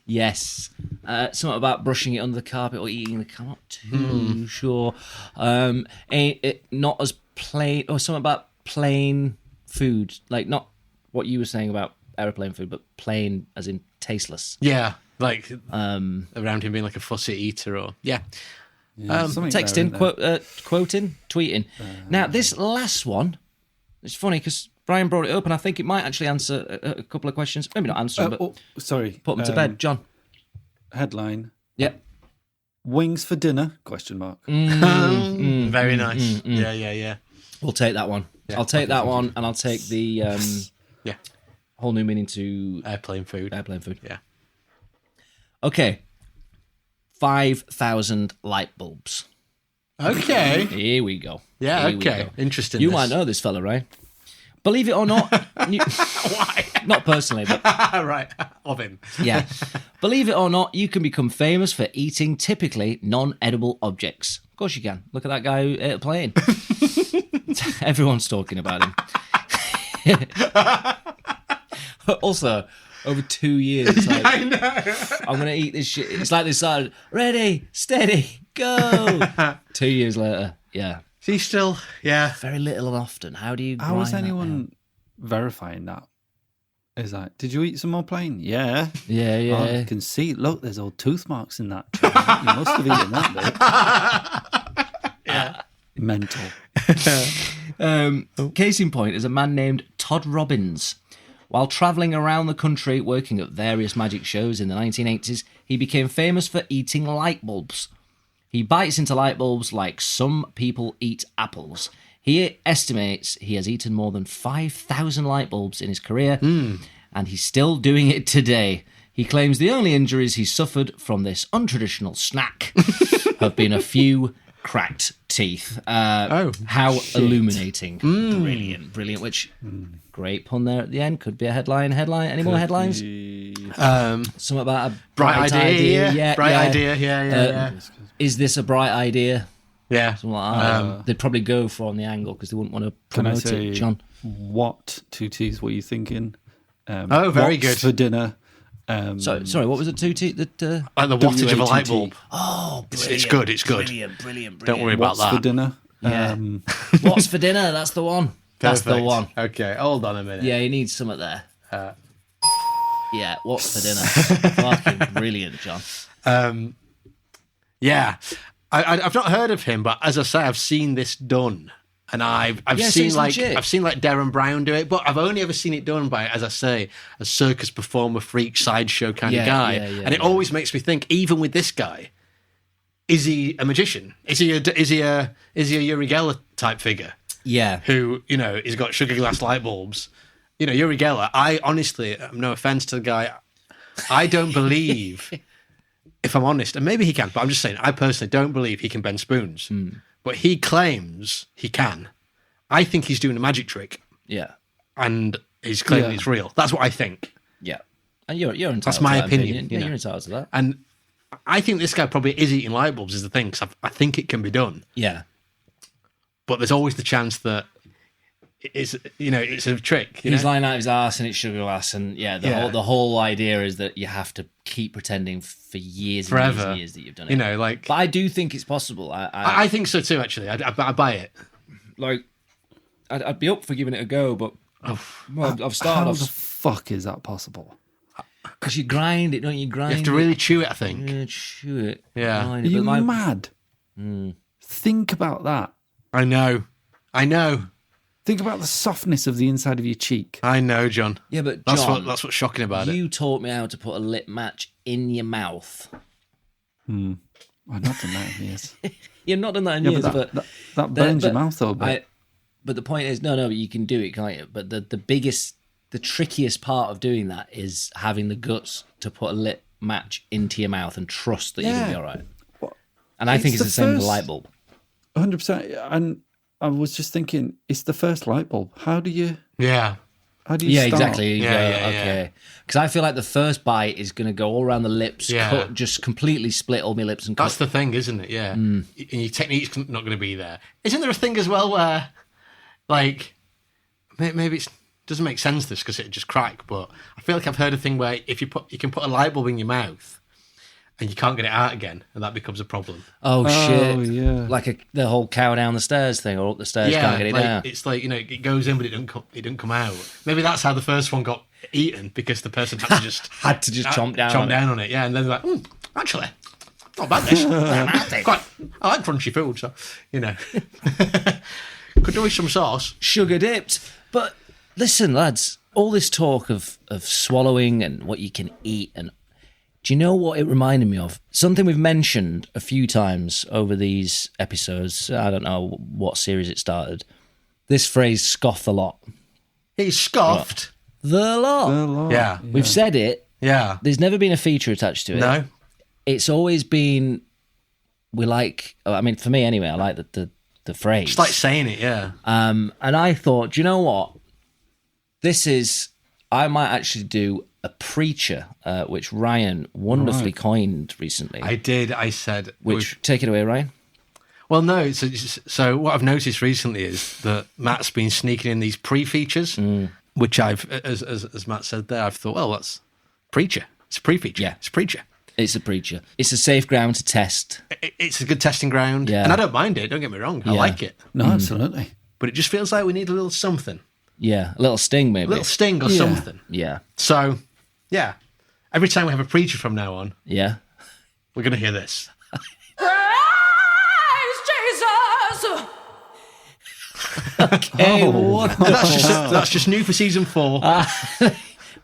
Yes. Something about brushing it under the carpet or eating the carpet. Not too sure. Not as plain, or something about plain food, like not what you were saying about aeroplane food, but plain as in tasteless. Yeah, like around him being like a fussy eater, or Texting, quoting, tweeting. Now this last one, it's funny because Brian brought it up, and I think it might actually answer a couple of questions. Maybe not answer, but sorry. put them to bed. John. Headline: Yep. Wings for dinner? Question mark. Very nice. Yeah. We'll take that one. Yeah, I'll take that one, and I'll take the Yeah. whole new meaning to Airplane food. Yeah. Okay. 5,000 light bulbs. Okay. Here we go. Yeah, Here we okay. go. Interesting. You might know this fella, right? Believe it or not. Why? Not personally, but Right. Of him. yeah. Believe it or not, you can become famous for eating typically non-edible objects. Of course you can. Look at that guy who ate a plane. Everyone's talking about him. Also, over 2 years, like, I know. I'm going to eat this shit. It's like this side, ready, steady, go. 2 years later, yeah. He's still, yeah. Very little and often. How do you How was grind that anyone verifying that? Is like, did you eat some more plain? Yeah. Yeah. Oh, you can see, look, there's all tooth marks in that tray. You must have eaten that bit. Yeah. Mental. Case in point is a man named Todd Robbins. While travelling around the country working at various magic shows in the 1980s, he became famous for eating light bulbs. He bites into light bulbs like some people eat apples. He estimates he has eaten more than 5,000 light bulbs in his career, and he's still doing it today. He claims the only injuries he suffered from this untraditional snack have been a few cracked teeth. How illuminating. Brilliant. Which, great pun there at the end. Could be a headline. Any more headlines? Something about a bright idea. Yeah, bright idea. Yeah. Is this a bright idea? Yeah. Something like that. They'd probably go for on the angle because they wouldn't want to promote it, John. What two T's were you thinking? Very good. For dinner. Sorry, what was it? 2 T? Like the wattage of a light bulb. Oh, brilliant. It's good. It's good. Brilliant. Don't worry about What's that. for dinner? Yeah. What's for dinner? That's the one. That's the Perfect. one. Okay, hold on a minute. Yeah, you need something there. Yeah, what's for dinner? Fucking brilliant, John. Yeah, I've not heard of him, but as I say, I've seen this done, and I've seen it's legit. I've seen like Darren Brown do it, but I've only ever seen it done by, as I say, a circus performer, freak, sideshow kind of guy, and it always makes me think. Even with this guy, is he a magician? Is he a Uri Geller type figure? Yeah. Who he's got sugar glass light bulbs. Uri Geller. I honestly, no offense to the guy, I don't believe. If I'm honest, and maybe he can, but I'm just saying, I personally don't believe he can bend spoons. But he claims he can. I think he's doing a magic trick. Yeah. And he's claiming it's real. That's what I think. Yeah. And you're entitled That's my to that opinion. Yeah, you're entitled to that. And I think this guy probably is eating light bulbs is the thing, because I think it can be done. Yeah. But there's always the chance that it's a trick. He's lying out his arse and it's sugar glass, and the whole idea is that you have to keep pretending for years forever, and years that you've done it. But I do think it's possible. I think so too. Actually, I buy it. I'd be up for giving it a go, but I've started. How the fuck is that possible? Because you grind it, don't you? You have to really chew it. I think. Yeah, chew it. Yeah. Are you mad? Think about that. I know. Think about the softness of the inside of your cheek. I know, John. Yeah, but John, that's what's shocking about it. You taught me how to put a lip match in your mouth. I've not done that in years. You've not done that in years, but that burns your mouth though. But the point is, no, but you can do it, can't you? But the trickiest part of doing that is having the guts to put a lip match into your mouth and trust that you're going to be all right. And I think it's the same with the light bulb. 100%. And I was just thinking, it's the first light bulb. How do you? Yeah. How do you start? Exactly. Yeah. Okay. Because I feel like the first bite is going to go all around the lips, cut, just completely split all my lips and cut. That's the thing, isn't it? Yeah. And your technique's not going to be there. Isn't there a thing as well where, like, maybe it doesn't make sense this because it just crack, but I feel like I've heard a thing where if you can put a light bulb in your mouth and you can't get it out again, and that becomes a problem. Oh shit! Yeah. Like the whole cow down the stairs thing, or up the stairs can't get it down. It's like it goes in, but it didn't come out. Maybe that's how the first one got eaten because the person had to just chomp down on it. Yeah, and then they're like, actually, not bad. This I like crunchy food, so could do with some sauce, sugar dipped. But listen, lads, all this talk of swallowing and what you can eat and. Do you know what it reminded me of? Something we've mentioned a few times over these episodes. I don't know what series it started. This phrase, scoff the lot. He scoffed the lot. Yeah. We've said it. Yeah. There's never been a feature attached to it. No. It's always been, for me anyway, I like the phrase. Just like saying it, yeah. And I thought, do you know what? I might actually do a preacher, which Ryan wonderfully coined recently. I did. I said... Take it away, Ryan. Well, no. So what I've noticed recently is that Matt's been sneaking in these pre-features, which I've, as Matt said there, I've thought, well, that's preacher. It's a pre-feature. Yeah. It's preacher. It's a preacher. It's a safe ground to test. It's a good testing ground. Yeah. And I don't mind it. Don't get me wrong. I like it. No, absolutely. But it just feels like we need a little something. Yeah, a little sting maybe. A little sting or something. Yeah. So, yeah. Every time we have a preacher from now on, Yeah. we're going to hear this. Praise Jesus! Okay, That's just new for season 4.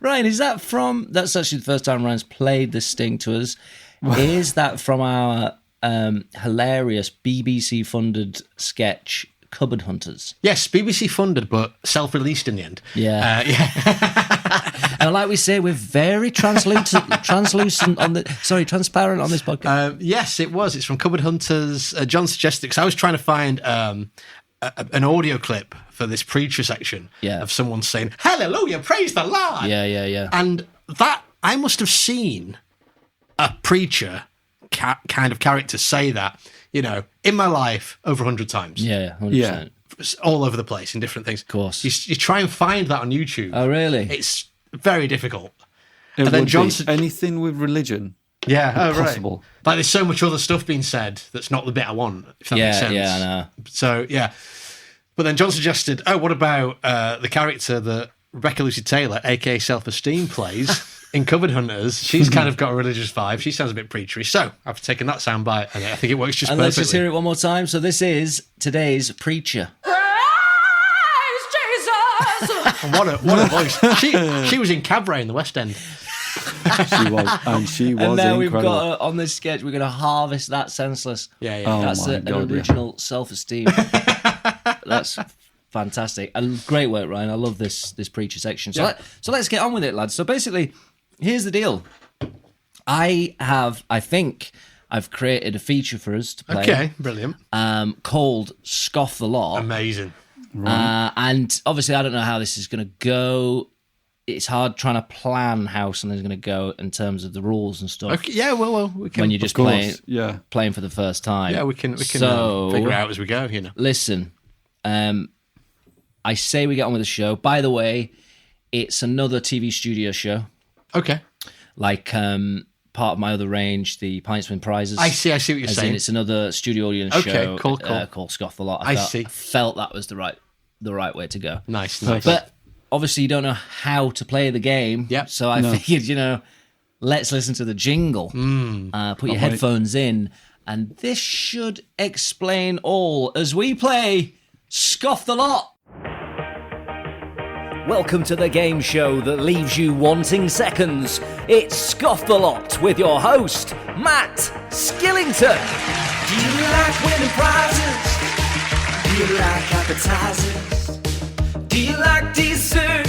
Ryan, is that from... That's actually the first time Ryan's played the sting to us. Is that from our hilarious BBC-funded sketch, Cupboard Hunters? Yes, BBC funded, but self-released in the end. Yeah. And like we say, we're very transparent on this podcast. Yes, it was. It's from Cupboard Hunters. John suggested, because I was trying to find an audio clip for this preacher section of someone saying, "Hallelujah, praise the Lord." Yeah. And that, I must have seen a preacher kind of character say that, in my life over 100 times. Yeah, 100%. Yeah. All over the place in different things. Of course. You try and find that on YouTube. Oh, really? It's very difficult. It And then would be. Johnson- Anything with religion. Yeah, Impossible. right. Like there's so much other stuff being said that's not the bit I want, if that makes sense. Yeah, I know. So, yeah. But then John suggested, what about the character that Rebecca Lucy Taylor, aka Self-Esteem, plays in Cupboard Hunters? She's kind of got a religious vibe. She sounds a bit preachery. So I've taken that soundbite and I think it works just And perfectly. let's just hear it one more time. So this is today's preacher. Praise Jesus! And what a voice. She was in Cabaret in the West End. She was, and she was And now incredible. we've got on this sketch, we're going to harvest that senseless. Yeah. Oh, That's my an God, original self-esteem. That's fantastic. And great work, Ryan. I love this preacher section. So, let's get on with it, lads. So basically, here's the deal. I think I've created a feature for us to play. Okay, brilliant. Called Scoff The Lot. Amazing. And obviously, I don't know how this is going to go. It's hard trying to plan how something's going to go in terms of the rules and stuff. Okay, yeah, well, we can. When you're just Of course, playing for the first time. Yeah, we can So, figure it out as we go, Listen, I say we get on with the show. By the way, it's another TV studio show. Okay. Like part of my other range, the Pints Win Prizes. I see what you're As saying. in, it's another studio audience Okay, show cool. called Scoff The Lot. I see. I felt that was the right way to go. Nice. But obviously, you don't know how to play the game. Yep. So I figured, let's listen to the jingle. Put your headphones in, and this should explain all as we play Scoff The Lot. Welcome to the game show that leaves you wanting seconds. It's Scoff The Lot with your host, Matt Skillington. Do you like winning prizes? Do you like appetizers? Do you like dessert?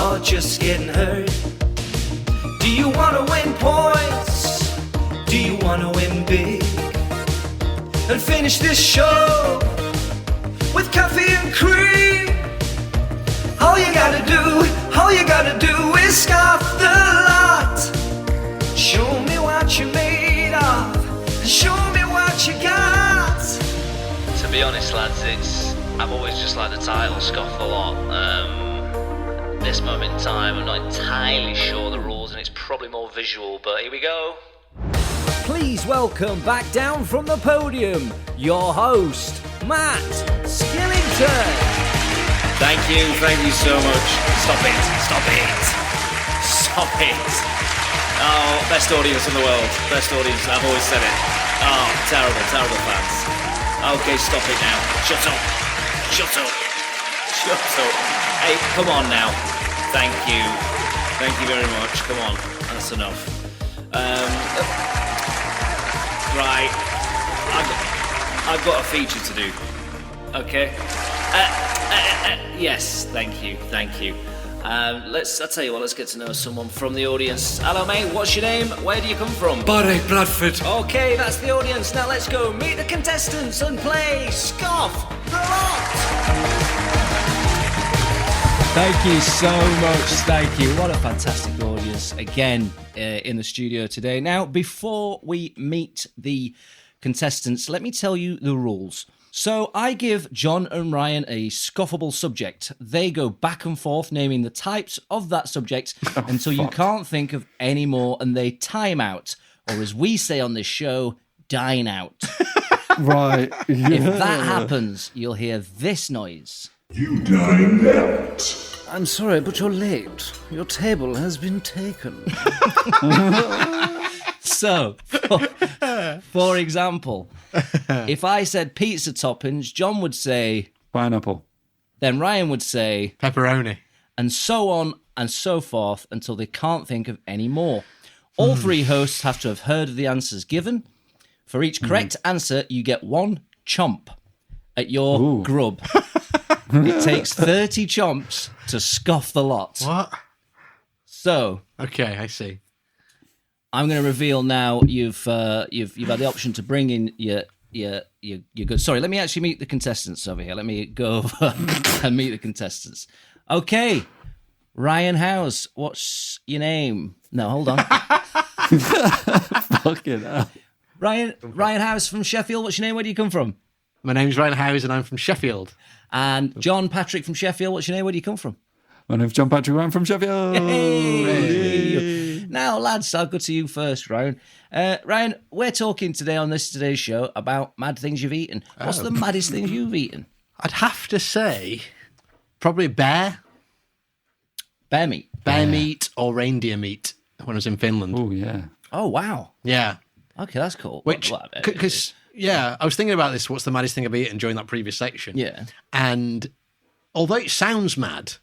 Or just getting hurt? Do you want to win points? Do you want to win big? And finish this show with coffee and cream? All you gotta do is scoff the lot. Show me what you're made of, and show me what you got. To be honest, lads, I've always just liked the title, Scoff The Lot. This moment in time, I'm not entirely sure the rules, and it's probably more visual, but here we go. Please welcome back down from the podium, your host, Matt Skillington. Thank you so much. Stop it. Oh, best audience in the world. Best audience, I've always said it. Oh, terrible fans. Okay, stop it now. Shut up. Hey, come on now. Thank you very much. Come on, that's enough. Right, I've got a feature to do. Okay. Yes, thank you. I'll tell you what, let's get to know someone from the audience. Hello, mate, what's your name? Where do you come from? Barry Bradford. Okay, that's the audience. Now let's go meet the contestants and play Scoff The Lot. Thank you so much. Thank you. What a fantastic audience again in the studio today. Now, before we meet the contestants, let me tell you the rules. So I give John and Ryan a scoffable subject. They go back and forth naming the types of that subject until you can't think of any more, and they time out, or as we say on this show, dine out. Right. If that happens, you'll hear this noise. You dined out. I'm sorry, but you're late. Your table has been taken. So, for example, if I said pizza toppings, John would say Pineapple. then Ryan would say Pepperoni. and so on and so forth until they can't think of any more. All three hosts have to have heard of the answers given. For each correct answer, you get one chomp at your grub. It takes 30 chomps to scoff the lot. What? So, Okay, I see. I'm going to reveal now. You've had the option to bring in your good. Sorry, let me actually meet the contestants over here. Let me go over and meet the contestants. Okay, Ryan House, what's your name? No, hold on. Fucking hell. Ryan House from Sheffield. What's your name? Where do you come from? My name's Ryan Howes and I'm from Sheffield. And John Patrick from Sheffield. What's your name? Where do you come from? My name's John Patrick. I'm from Sheffield. Hey. Now, lads, I'll go to you first, Ryan. Ryan, we're talking today on today's show about mad things you've eaten. What's the maddest things you've eaten? I'd have to say probably bear Bear meat or reindeer meat when I was in Finland. Oh, yeah. Oh, wow. Yeah. Okay, that's cool. Which, because, I was thinking about this, what's the maddest thing I've eaten during that previous section? Yeah. And although it sounds mad,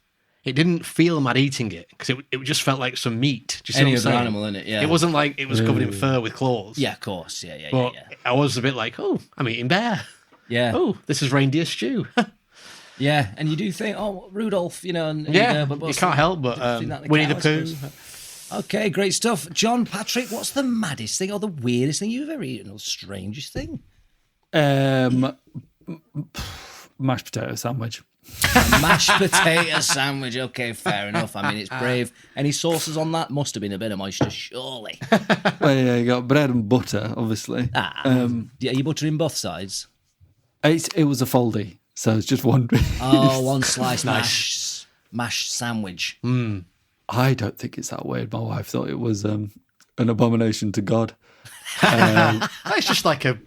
it didn't feel mad eating it because it just felt like some meat. Do you see Any what I'm other saying? animal, innit? Yeah. It wasn't like it was covered in fur with claws. Yeah, of course. Yeah. But I was a bit like, oh, I'm eating bear. Yeah. Oh, this is reindeer stew. Yeah, and you do think, oh, Rudolph, and but you can't help but Winnie the Pooh. Okay, great stuff. John Patrick, what's the maddest thing or the weirdest thing you've ever eaten or strangest thing? Mashed potato sandwich. A mashed potato sandwich. Okay, fair enough. I mean, it's brave. Any sauces on that? Must have been a bit of moisture, surely. Well, yeah, you got bread and butter, obviously. Are you buttering both sides? It was a foldy, so it's just one. Oh, one slice mashed sandwich. I don't think it's that weird. My wife thought it was an abomination to God. It's just like a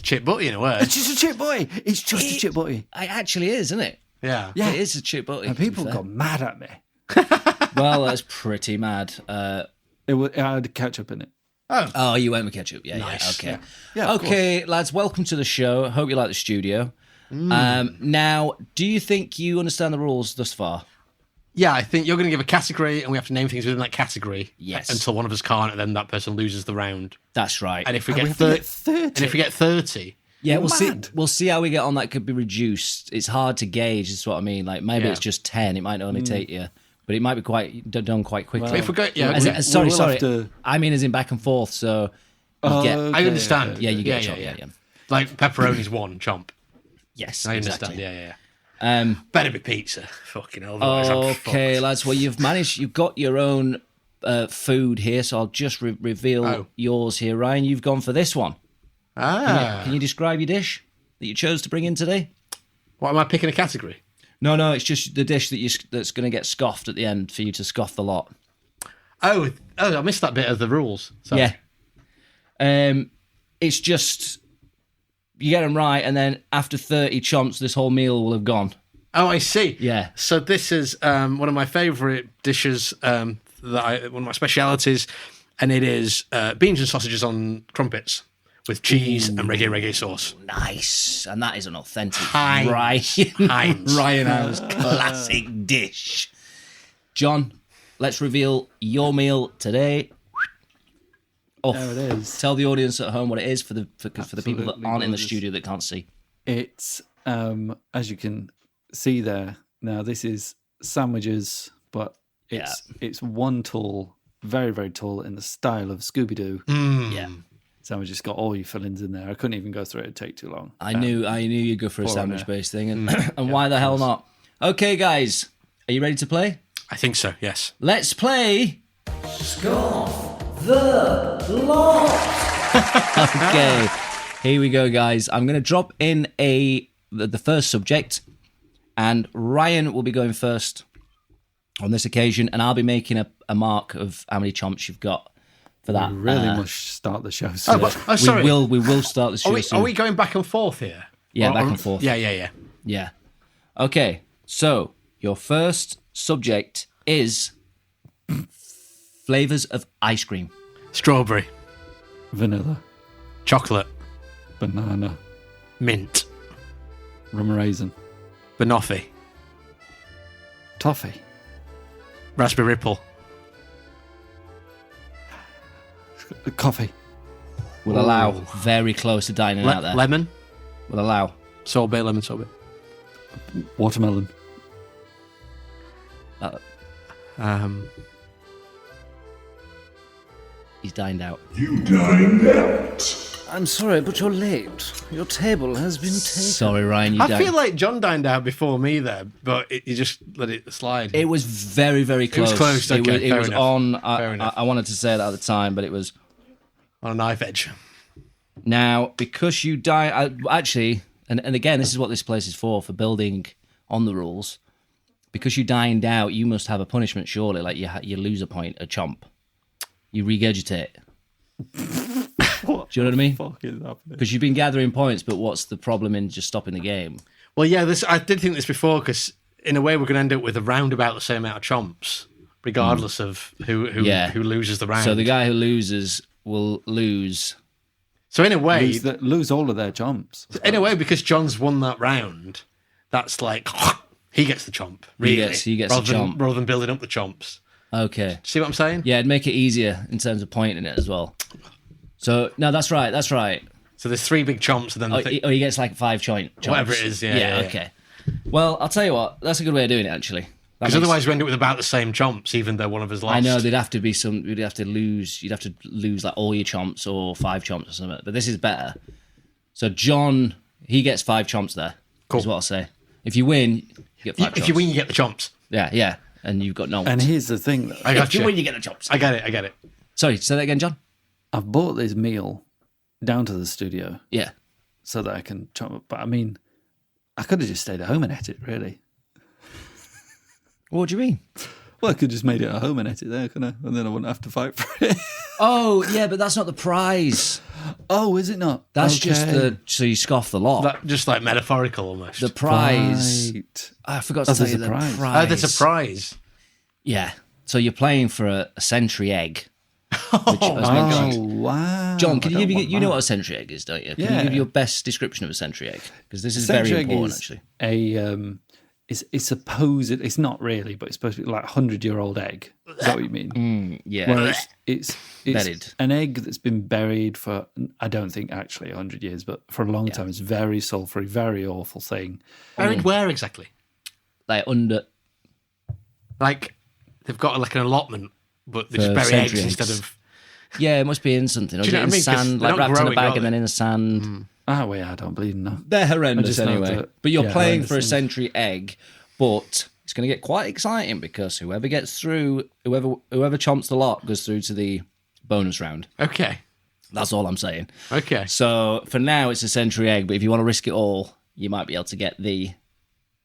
chip butty in a way. It's just a chip butty. It's just a chip butty. It actually is, isn't it? Yeah. Yeah. It is a chip butty. And people got mad at me. Well, that's pretty mad. It had ketchup in it. Oh, you went with ketchup. Yeah, Nice. yeah. Okay. Yeah, of Okay, lads, welcome to the show. Hope you like the studio. Now, do you think you understand the rules thus far? Yeah, I think you're going to give a category and we have to name things within that category. Yes. Until one of us can't, and then that person loses the round. That's right. And if we And get we have to 30, get 30. and if we get 30, Yeah, we'll Mad. see how we get on. That could be reduced. It's hard to gauge, is what I mean. Like maybe Yeah. it's just 10. It might only take you, but it might be quite done quite quickly. but if we go, Sorry. we'll have to- I mean, as in back and forth. So you get, Okay. I understand. yeah, you get a shot. Yeah. Like pepperoni's one chomp. Yes, I exactly. understand. Yeah. Better be pizza. Fucking hell. Otherwise I'm Okay, fucked. lads. Well, you've got your own food here, so I'll just reveal yours here, Ryan. You've gone for this one. Can you describe your dish that you chose to bring in today? What am I picking a category? No, it's just the dish that's going to get scoffed at the end for you to scoff the lot. Oh, I missed that bit of the rules. Sorry. Yeah. It's just you get them right, and then after 30 chomps, this whole meal will have gone. Oh, I see. Yeah. So this is one of my favourite dishes, one of my specialities, and it is beans and sausages on crumpets with cheese and reggae sauce. Nice, and that is an authentic Heinz. Ryan House classic dish. John, let's reveal your meal today. There it is. Tell the audience at home what it is for the people that Absolutely aren't in the gorgeous. studio that can't see. It's as you can see there. Now this is sandwiches, but it's one tall, very very tall in the style of Scooby Doo. Yeah, Sandwiches got all your fillings in there. I couldn't even go through it; it'd take too long. I knew you'd go for a Pour on sandwich based thing, and why the hell not? Okay, guys, are you ready to play? I think so, yes. Let's play. Scoff the Lot. Okay, here we go, guys. I'm going to drop in the first subject, and Ryan will be going first on this occasion, and I'll be making a mark of how many chomps you've got for that. We really must start the show soon. Sorry. We will start the show Are soon. we going back and forth here? Yeah, Or- back or- and forth. Yeah. Yeah. Okay. So, your first subject is flavors of ice cream. Strawberry. Vanilla. Chocolate. Banana. Mint. Rum raisin. Banoffee. Toffee. Raspberry Ripple. Coffee. Will allow very close to dining out there. Lemon. Will allow. Sorbet, lemon sorbet. Watermelon. He's dined out. You dined out. I'm sorry, but you're late. Your table has been taken. Sorry, Ryan. I feel like John dined out before me there, but you just let it slide. It was very, very close. It was close. Okay, it was enough. on. Fair enough. I wanted to say that at the time, but it was. On a knife edge. Now, because you actually, and again, this is what this place is for building on the rules. Because you dined out, you must have a punishment, surely. Like you lose a point, a chomp. You regurgitate. Do you know what I mean? Fuck is happening? Because you've been gathering points, but what's the problem in just stopping the game? Well, yeah, I did think this before, because in a way we're going to end up with around about the same amount of chomps, regardless of who loses the round. So the guy who loses will lose. So in a way, lose all of their jumps. In a way, because John's won that round, that's like he gets the chomp. Really, he gets rather the chomp rather than building up the chomps. Okay. See what I'm saying? Yeah, it'd make it easier in terms of pointing it as well. So no, that's right. That's right. So there's 3 big chomps, and then he gets like 5 chomps. Whatever it is. Yeah. Okay. Well, I'll tell you what. That's a good way of doing it, actually. Because otherwise we end up with about the same chomps, even though one of us lost. I know there'd have to be some. You'd have to lose like all your chomps or 5 chomps or something. But this is better. So John, he gets 5 chomps there. Cool. Is what I'll say. If you win, you get 5 chomps. If you win, you get the chomps. Yeah. And you've got no. And here's the thing, though. If you win, you get the chomps. I get it. Sorry, say that again, John. I've bought this meal down to the studio Yeah. so that I can chop it. But I mean, I could have just stayed at home and ate it, really. What do you mean? Well, I could just made it at home and ate it there, couldn't I? And then I wouldn't have to fight for it. Oh, yeah, but that's not the prize. Oh, is it not? That's Okay. just so you scoff the lot. Just like metaphorical almost. The prize. Right. I forgot to tell you the prize. prize. Oh, there's a prize. Yeah. So you're playing for a century egg. Oh, wow. John, can I you don't want know that. what a century egg is, don't you? Can you Yeah. give your best description of a century egg? Because this is Century very egg important, is actually. It's supposed, it's not really, but it's supposed to be like a 100-year-old egg. Is that what you mean? Yeah. Well, it's Bedded. an egg that's been buried for, I don't think actually 100 years, but for a long time. It's very sulphury, very awful thing. Buried where exactly? Like under. Like they've got like an allotment, but they For just bury eggs century instead eggs. of. Yeah, it must be in something. Or Do is you it know in what I mean? 'Cause sand, they like don't wrapped in grow a it, bag don't and then they? in the sand. Oh, yeah, I don't believe in that. They're I horrendous just know anyway. that- But you're yeah, playing horrendous for a things. century egg, but it's going to get quite exciting because whoever gets through, whoever chomps the lot goes through to the bonus round. Okay. That's all I'm saying. Okay. So for now, it's a century egg, but if you want to risk it all, you might be able to get the.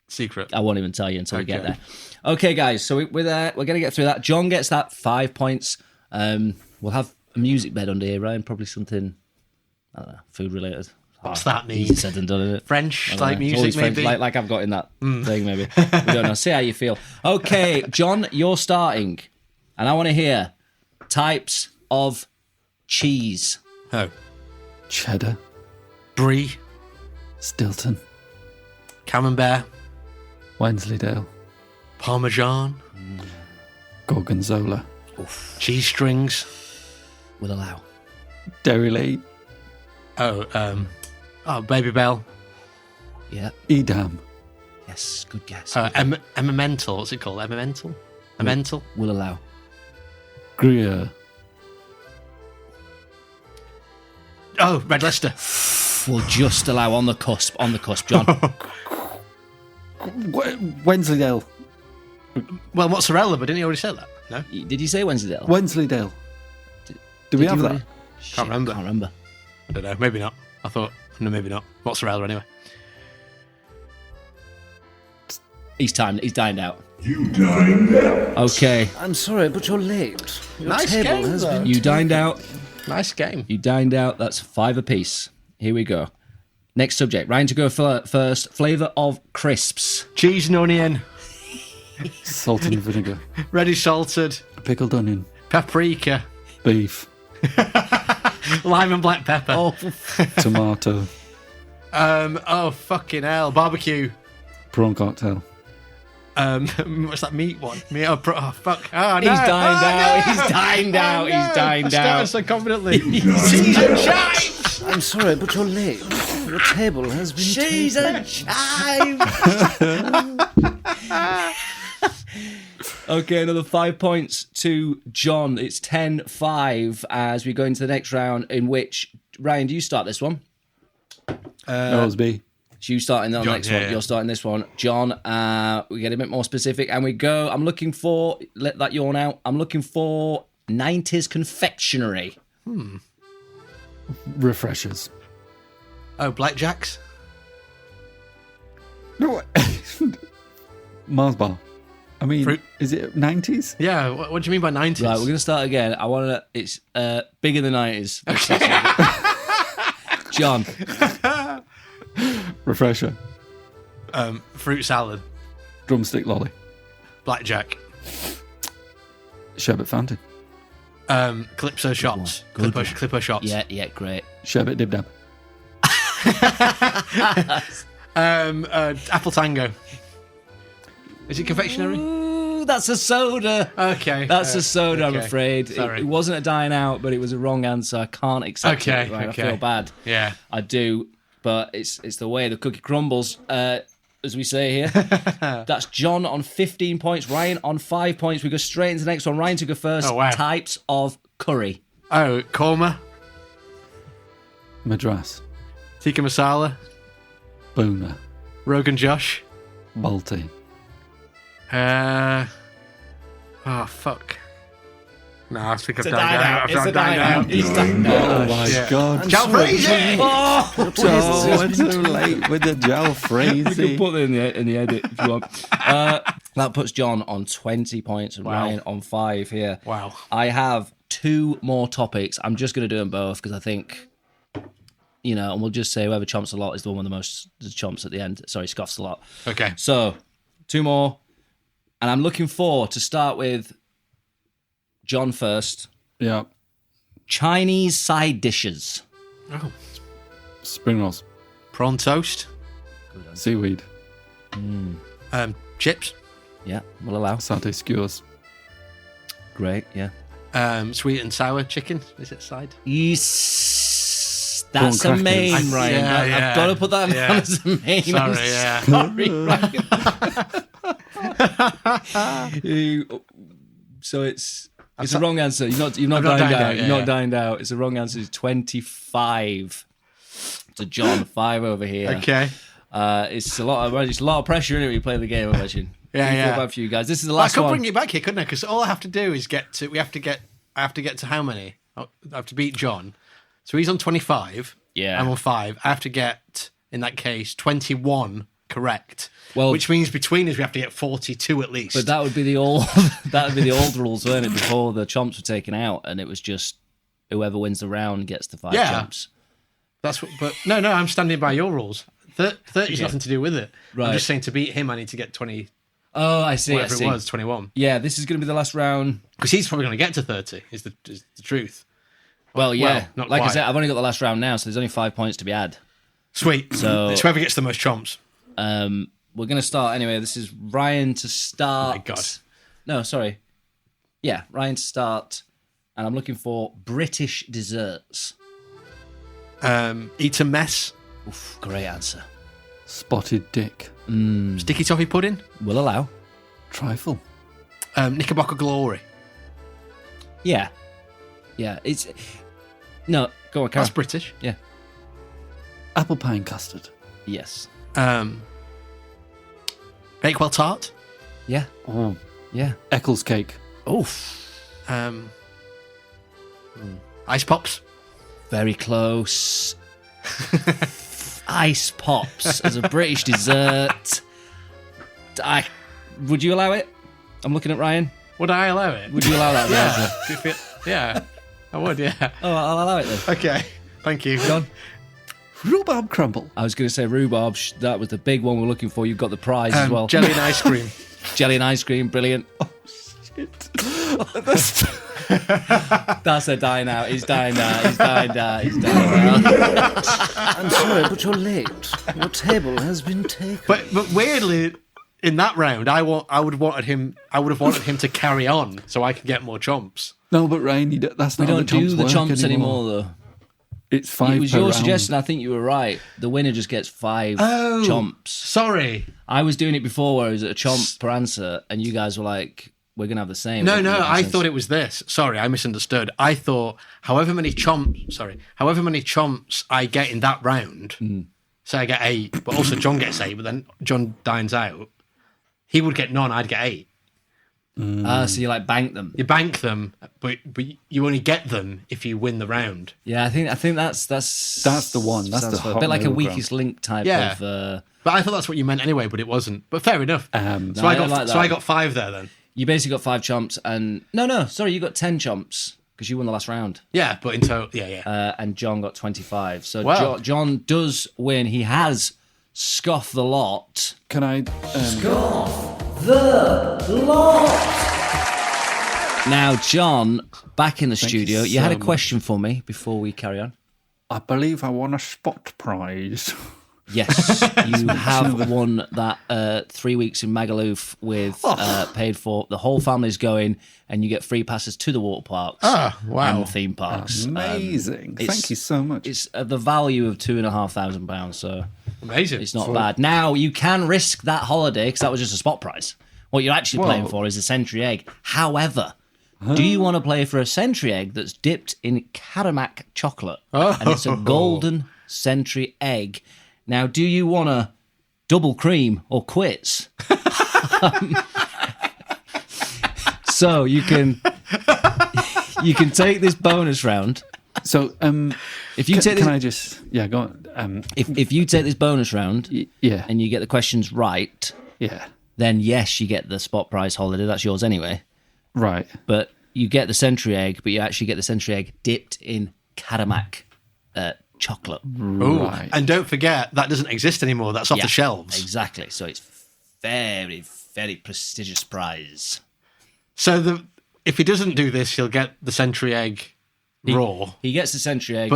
Secret. I won't even tell you until we get Okay. there. Okay, guys. So we're there. We're going to get through that. John gets that 5 points. We'll have a music bed under here, Ryan. Probably something, I don't know, food related. What's that mean? Easy said and done, isn't it? French I don't like know. It's music, always French, maybe. like I've got in that thing, maybe. We don't know. See how you feel. Okay, John, you're starting, and I want to hear types of cheese. Oh, Cheddar, brie, Stilton, camembert, Wensleydale, parmesan, Gorgonzola, cheese strings. Will allow. Dairy Lane, Baby Bell, Yeah. Edam, Yes. Good guess. emmental. What's it called? Emmental. Emmental. Will allow. Gruyere, Oh, Red Leicester. Will just allow on the cusp, John. Wensleydale, Well, mozzarella, but didn't he already say that? No. Did you say Wensleydale? Wensleydale. Do we Did have you that? already- Shit, Can't remember. Can't remember. I don't know. Maybe not. I thought. No, maybe not. Mozzarella anyway. He's dined out. You dined out. Okay. I'm sorry, but you're late. Your Nice table game, has though. been You dined out. Nice game. You dined out. That's 5 apiece. Here we go. Next subject. Ryan to go first. Flavour of crisps. Cheese and onion. Salt and vinegar. Ready salted. Pickled onion. Paprika. Beef. Lime and black pepper. Oh, Tomato. Oh, fucking hell. Barbecue. Prawn cocktail. What's that meat one? Oh, fuck. Oh, no. he's dined out. He's dined out. No. He's dined I out. started so confidently. Cheese and chives. I'm sorry, but you're late. Your table has been Cheese taken. and chives. Okay, another 5 points to John. It's 10-5 as we go into the next round, in which, Ryan, do you start this one? No, it was B. So you starting the next one. yeah. You're starting this one. John, we get a bit more specific and we go. I'm looking for, let that yawn out. I'm looking for 90s confectionery. Refreshers. Oh, blackjacks. No. Mars bar. I mean, Fruit. is it 90s? Yeah, what do you mean by 90s? Right, we're going to start again. I want to, it's bigger than 90s. John. Refresher. Fruit salad. Drumstick lolly. Blackjack. Sherbet fountain. Calypso shots. Good Clipper shots. Yeah, great. Sherbet dib dab. Apple tango. Is it confectionery? Ooh, that's a soda. Okay. That's a soda, I'm okay. afraid. Sorry. It wasn't a dine out, but it was a wrong answer. I can't accept Okay, it. Right? okay. I feel bad. Yeah. I do, but it's the way the cookie crumbles, as we say here. That's John on 15 points, Ryan on 5 points. We go straight into the next one. Ryan to go first. Oh, wow. Types of curry. Oh, korma. Madras. Tikka masala. Boona. Rogan Josh. Balti. Oh, fuck. No, I think I've It's a dined dine out. out. It's a I've dine dined out. He's dined out. Oh my shit. god. Jalfrezi! Oh, Oh, it's too late with the you can jalfrezi. put it in the edit if you want. That puts John on 20 points and Wow. Ryan on 5 here. Wow. I have 2 more topics. I'm just going to do them both because I think, and we'll just say whoever chomps a lot is the one with the most chomps at the end. Sorry, scoffs a lot. Okay. So, 2 more. And I'm looking for, to start with, John first. Yeah. Chinese side dishes. Oh. Spring rolls. Prawn toast. Seaweed. Chips. Yeah, we'll allow. Satay skewers. Great, yeah. Sweet and sour chicken. Is it side? Yes, that's a Prawn main, crackers. Ryan. Yeah, I've got to put that yeah. down as a main. Sorry, I'm yeah. Sorry, Ryan. So it's a wrong answer. You've not dined out. You've not dined out. It's a wrong answer. It's 25 to John. 5 over here. Okay. It's a lot of pressure in it when you play the game. I imagine. Yeah, I feel yeah. bad for you guys. This is the I last could one. bring it back here, couldn't I? Because all I have to do is I have to get to how many? I have to beat John. So he's on 25. Yeah. I'm on 5. I have to get, in that case, 21 correct. Well- which means between us we have to get 42 at least. But that would be the old rules, weren't it? Before the chomps were taken out, and it was just whoever wins the round gets the 5 Yeah. chomps. That's what. But no, I'm standing by your rules. 30's nothing to do with it. Right. I'm just saying to beat him, I need to get 20. Oh, I see. Whatever it was, 21. Yeah, this is going to be the last round. Because he's probably going to get to 30. Is the truth. Well, yeah. Well, not like I quite. said, I've only got the last round now, so there's only 5 points to be had. Sweet. So- it's whoever gets the most chomps. We're going to start anyway. This is Ryan to start. Oh my God. No, sorry. Yeah, Ryan to start. And I'm looking for British desserts. Eat a mess. Oof, great answer. Spotted dick. Sticky toffee pudding. Will allow. Trifle. Knickerbocker glory. Yeah. Yeah, it's... No, go on, Karen. That's British. Yeah. Apple pie and custard. Yes. Bakewell tart. Yeah. Oh. Yeah. Eccles cake. Oof. Ice pops. Very close. Ice pops as a British dessert. Would you allow it? I'm looking at Ryan. Would I allow it? Would you allow that? Yeah. Do you feel- yeah. I would, yeah. Oh, I'll allow it then. Okay. Thank you. John? Rhubarb crumble. I was going to say rhubarb. That was the big one we're looking for. You've got the prize as well. Jelly and ice cream. Jelly and ice cream, brilliant. That's a dine out. He's dined out. He's dined out. He's dined out. I'm sorry, but you're late. Your table has been taken. But weirdly, in that round, I would have wanted him to carry on so I could get more chomps. No, but Ryan, that's We not don't how do the work chomps anymore. though. It's 5 It was per your round. suggestion. I think you were right. The winner just gets 5 chomps. Sorry. I was doing it before where it was a chomp per answer, and you guys were like, we're going to have the same. No, I thought it was this. Sorry, I misunderstood. I thought however many chomps I get in that round, say I get 8, but also John gets 8, but then John dines out, he would get none, I'd get 8. So you like bank them. You bank them, but you only get them if you win the round. Yeah, I think that's the one. That's sounds the a hot bit like a middle weakest link type Yeah. of. But I thought that's what you meant anyway, but it wasn't. But fair enough. No, I don't like that. I got 5 there then. You basically got 5 chomps, and sorry, you got 10 chomps because you won the last round. Yeah, but in total, yeah. And John got 25. So Wow. John does win. He has Scoff the Lot. Can I... Now, John, back in the studio, you had a so question for me before we carry on. I believe I won a spot prize. Yes, you have won that 3 weeks in Magaluf with paid for. The whole family's going, and you get free passes to the water parks and the theme parks. Amazing. It's- Thank you so much. It's the value of £2,500, so Amazing. it's not bad. Now, you can risk that holiday, because that was just a spot prize. What you're actually playing for is a century egg. However, do you want to play for a century egg that's dipped in Karamak chocolate? And it's a golden century egg. Now, do you want to double cream or quits? So you can take this bonus round. So, If you take this, can I just... Yeah, go on. if you take this bonus round Yeah. and you get the questions right, Yeah. then yes, you get the spot prize holiday. That's yours anyway. Right. But you get the century egg, but you actually get the century egg dipped in Karamak chocolate. Ooh. Right. And don't forget, that doesn't exist anymore. That's off Yeah, the shelves. Exactly. So it's very, very prestigious prize. So if he doesn't do this, he'll get the century egg raw. He gets the century egg.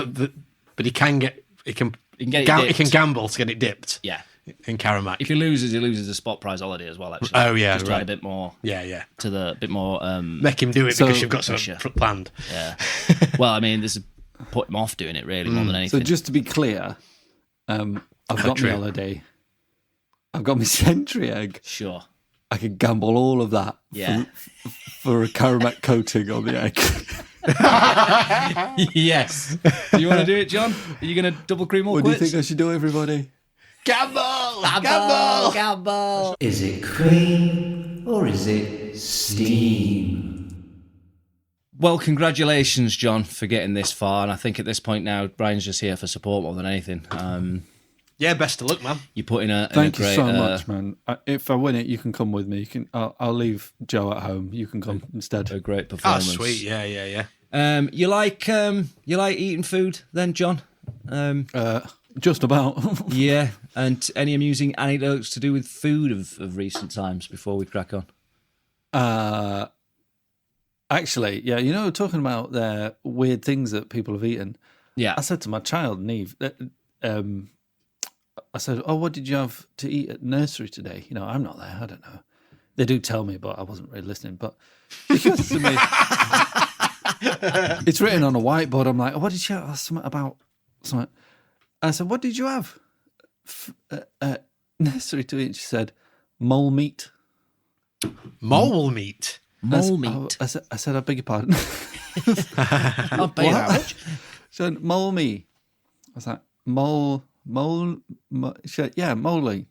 But he can get he can get it he can dipped. gamble to get it dipped. Yeah. In Karamak. If he loses the spot prize holiday as well, actually. Oh, yeah, Just to add right. a bit more Yeah. to the bit more Make him do it So- because you've got something Pressure. planned. yeah. Well, I mean, this is put him off doing it really more than So anything. just to be clear, I've got Country. my holiday. I've got my century egg. Sure. I could gamble all of that Yeah. for a Karamak coating on the egg. Yes. Do you want to do it, John? Are you going to double cream or What do you quits? think I should do, everybody? Gamble! Gamble. Is it cream or is it steam? Well, congratulations, John, for getting this far. And I think at this point now, Brian's just here for support more than anything. Yeah, best of luck, man. You put in a Thank you great, so much, man. If I win it, you can come with me. You can. I'll leave Joe at home. You can come instead. a great Oh, performance. sweet. Yeah. You like eating food then, John? Just about. Yeah. And any amusing anecdotes to do with food of recent times before we crack on? Actually, yeah. You know, talking about the weird things that people have eaten. Yeah. I said to my child, Neve, I said, "Oh, what did you have to eat at nursery today?" You know, I'm not there. I don't know. They do tell me, but I wasn't really listening. But she goes to me, it's written on a whiteboard. I'm like, "Oh, what did you have?" Something about something. I said, "What did you have at nursery to eat?" She said, "Mole meat." Mole meat. Mole meat. I said, "I beg your pardon." I'll pay that much. She said, "Mole me." I was like, "Mole." She said, "Yeah, moly."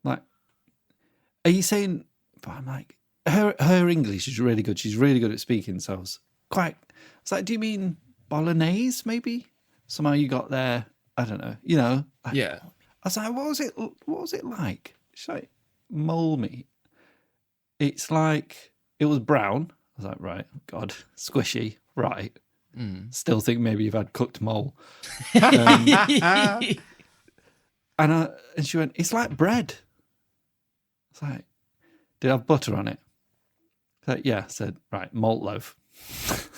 Like, are you saying? But I'm like, her English is really good. She's really good at speaking. So I was like, "Do you mean bolognese? Maybe somehow you got there. I don't know. You know." Like, Yeah. I was like, "What was it like?" She's like, "Mole meat. It's like it was brown." I was like, "Right, God, squishy, right." Still think maybe you've had cooked mole. And she went, it's like bread. It's like, did it have butter on it? Like, yeah. I said, right, malt loaf.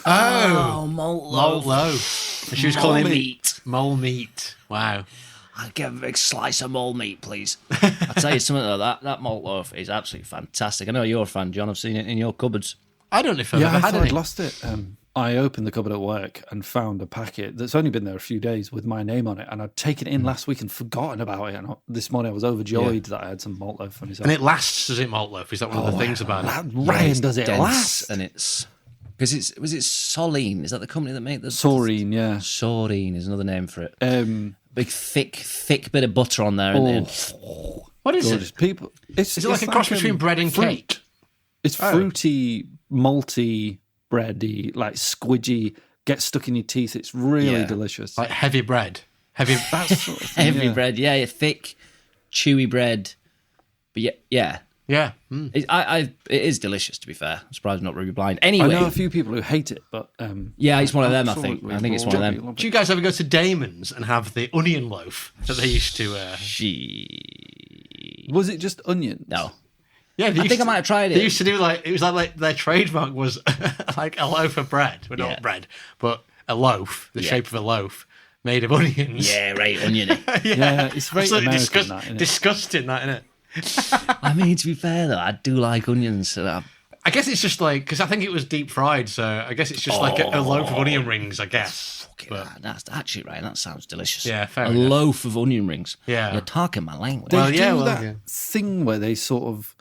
Oh, malt malt loaf. And she was calling meat. it mole meat. Wow. I'll get a big slice of mole meat, please. I'll tell you something, though, that malt loaf is absolutely fantastic. I know you're a fan, John. I've seen it in your cupboards. I don't know if I've ever I had thought any. I'd lost it. I opened the cupboard at work and found a packet that's only been there a few days with my name on it, and I'd taken it in last week and forgotten about it. And this morning I was overjoyed that I had some malt loaf on his. And it lasts, does it, malt loaf? Is that one of the things about it? Ryan, does it dense, last? And it's because was it Soline? Is that the company that made the Saurine, yeah. Saurine is another name for it. Big thick bit of butter on there, and then What is gorgeous. it? People, Is it like a cross between bread and fruit. cake? It's fruity, malty, bready, like squidgy, gets stuck in your teeth. It's really delicious. Like heavy bread. Heavy. That sort of thing, heavy yeah. bread. Yeah, thick, chewy bread. But yeah. Yeah. Mm. It is delicious. To be fair, I'm surprised I'm not really blind. I Anyway, know a few people who hate it, but yeah, it's one of them. I think absolutely it's one of them. Do you guys ever go to Damon's and have the onion loaf that they used to? Was it just onions? No. Yeah, I think I might have tried it. They used to do like it was like their trademark was like a loaf of bread, well, not bread, but a loaf, the shape of a loaf made of onions. Yeah, right, oniony. Yeah, it's very Absolutely American, that, isn't it? disgusting, that, isn't it? I mean, to be fair though, I do like onions. I guess it's just like because I think it was deep fried, so I guess it's just like a loaf of onion rings, I guess. That's actually right. That sounds delicious. Yeah, fair a enough. loaf of onion rings. Yeah. You're talking my language. They Well, yeah, do well, that yeah. thing where they sort of,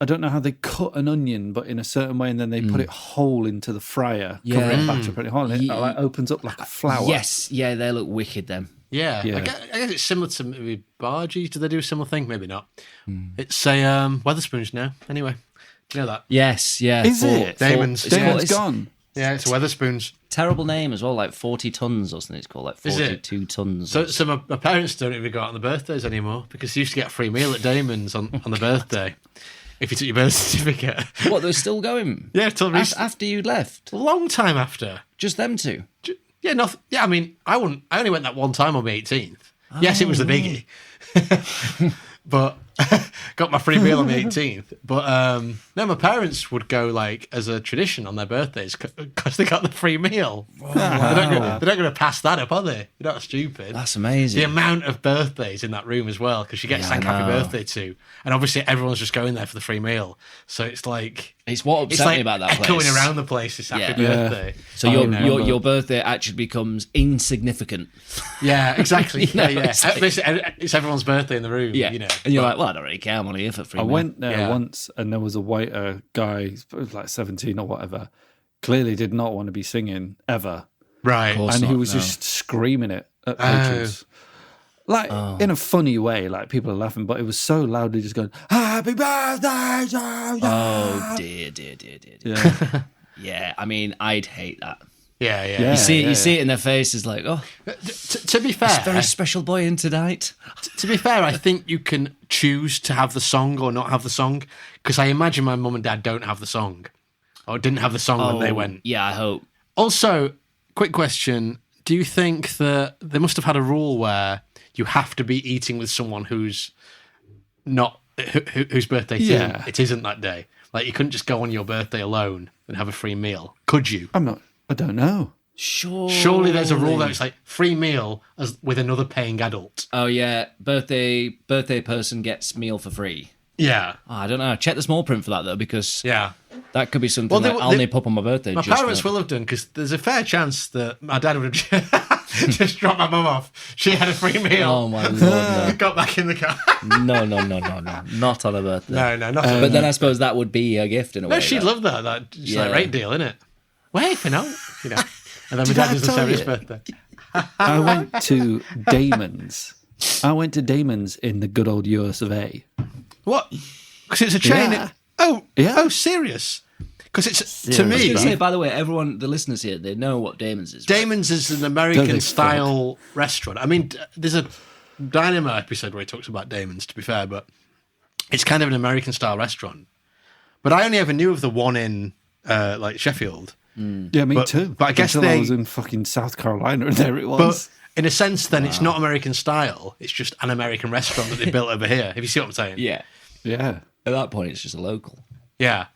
I don't know how they cut an onion, but in a certain way, and then they put it whole into the fryer, cover it in batter, put it whole, and it like opens up like a flower. Yes, yeah, they look wicked. Them. Yeah. Yeah. I guess it's similar to maybe Bargee. Do they do a similar thing? Maybe not. It's a Weatherspoons now. Anyway, do you know that? Yes, yeah. Is it? Damon's. Damon's it's gone. Yeah, it's Weatherspoons. terrible name as well, like 40 tons or something. It's called like Is it? 42 tons. So my parents don't even go out on the birthdays anymore because you used to get a free meal at Damon's on the birthday if you took your birth certificate. What? They're still going? Yeah, till After you left, a long time after. just them two. Yeah, nothing. Yeah, I mean, I only went that one time on my 18th. Yes, it was the biggie, but got my free meal on the 18th. But no, my parents would go like as a tradition on their birthdays because they got the free meal. They're not going to pass that up, are they? You're not stupid. That's amazing. The amount of birthdays in that room as well, because you get sang I happy know. birthday to, and obviously everyone's just going there for the free meal. So it's like It's what upset me about that echoing place. around the place. It's happy Yeah. birthday. So your birthday actually becomes insignificant. Yeah, exactly. know, yeah. it's like- Basically, it's everyone's birthday in the room. Yeah, you know, and you're But- like, well, I don't really care. I'm only here for free. I meal. went there Yeah. once, and there was a white guy, like 17 or whatever, clearly did not want to be singing ever, right. Of course. and he not, was no. just screaming it at patrons. Like in a funny way, like people are laughing, but it was so loudly just going, "Happy birthday!" Oh dear. Yeah. Yeah, I mean, I'd hate that. Yeah, yeah. Yeah. You see it in their faces, like, oh, To be fair, very special boy in tonight. to be fair, I think you can choose to have the song or not have the song. Because I imagine my mum and dad don't have the song, or didn't have the song when they went. Yeah, I hope. Also, quick question: do you think that they must have had a rule where you have to be eating with someone who's not whose birthday it isn't that day? Like you couldn't just go on your birthday alone and have a free meal, could you? I don't know. Surely there's a rule that it's like free meal as with another paying adult. Oh yeah, birthday person gets meal for free. Yeah, Oh, I don't know. Check the small print for that though, because yeah. that could be something Well, they- like, I'll they- nip up on my birthday. My just parents for- will have done because there's a fair chance that my dad would have just dropped my mum off. She had a free meal. Oh my lord, Got back in the car. no, not on a birthday. no, not. But then I suppose that would be a gift in a way. no, she'd though. love that. That's Yeah. like rate deal, isn't it? Wait for now, you know. And then my Did dad I doesn't tell celebrate his you? birthday. I went to Damon's. In the good old US of A. What? Because it's a chain. Yeah. Oh, Yeah. serious? Because it's to Yeah, I was me. going to say, by the way, everyone, the listeners here, they know what Damon's is. right? Damon's is an American style restaurant. I mean, there's a Dynamo episode where he talks about Damon's, to be fair, but it's kind of an American style restaurant. But I only ever knew of the one in like Sheffield. Yeah, me too. But I guess Until I they was in fucking South Carolina and there it But was. in a sense, then it's not American style. It's just an American restaurant that they built over here. If you see what I'm saying? Yeah. Yeah. At that point, it's just a local. Yeah.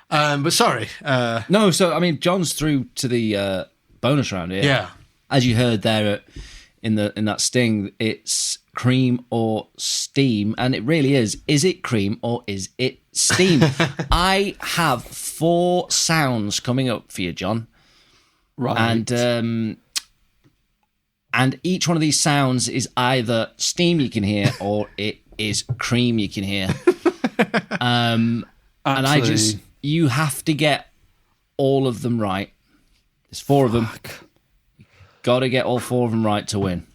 But sorry. No, so, I mean, John's through to the bonus round here. Yeah. As you heard there in that sting, it's cream or steam, and it really is. Is it cream or is it steam? I have 4 sounds coming up for you, John. Right. And each one of these sounds is either steam you can hear or it is cream you can hear. And you have to get all of them right. There's 4 of them. Got to get all 4 of them right to win.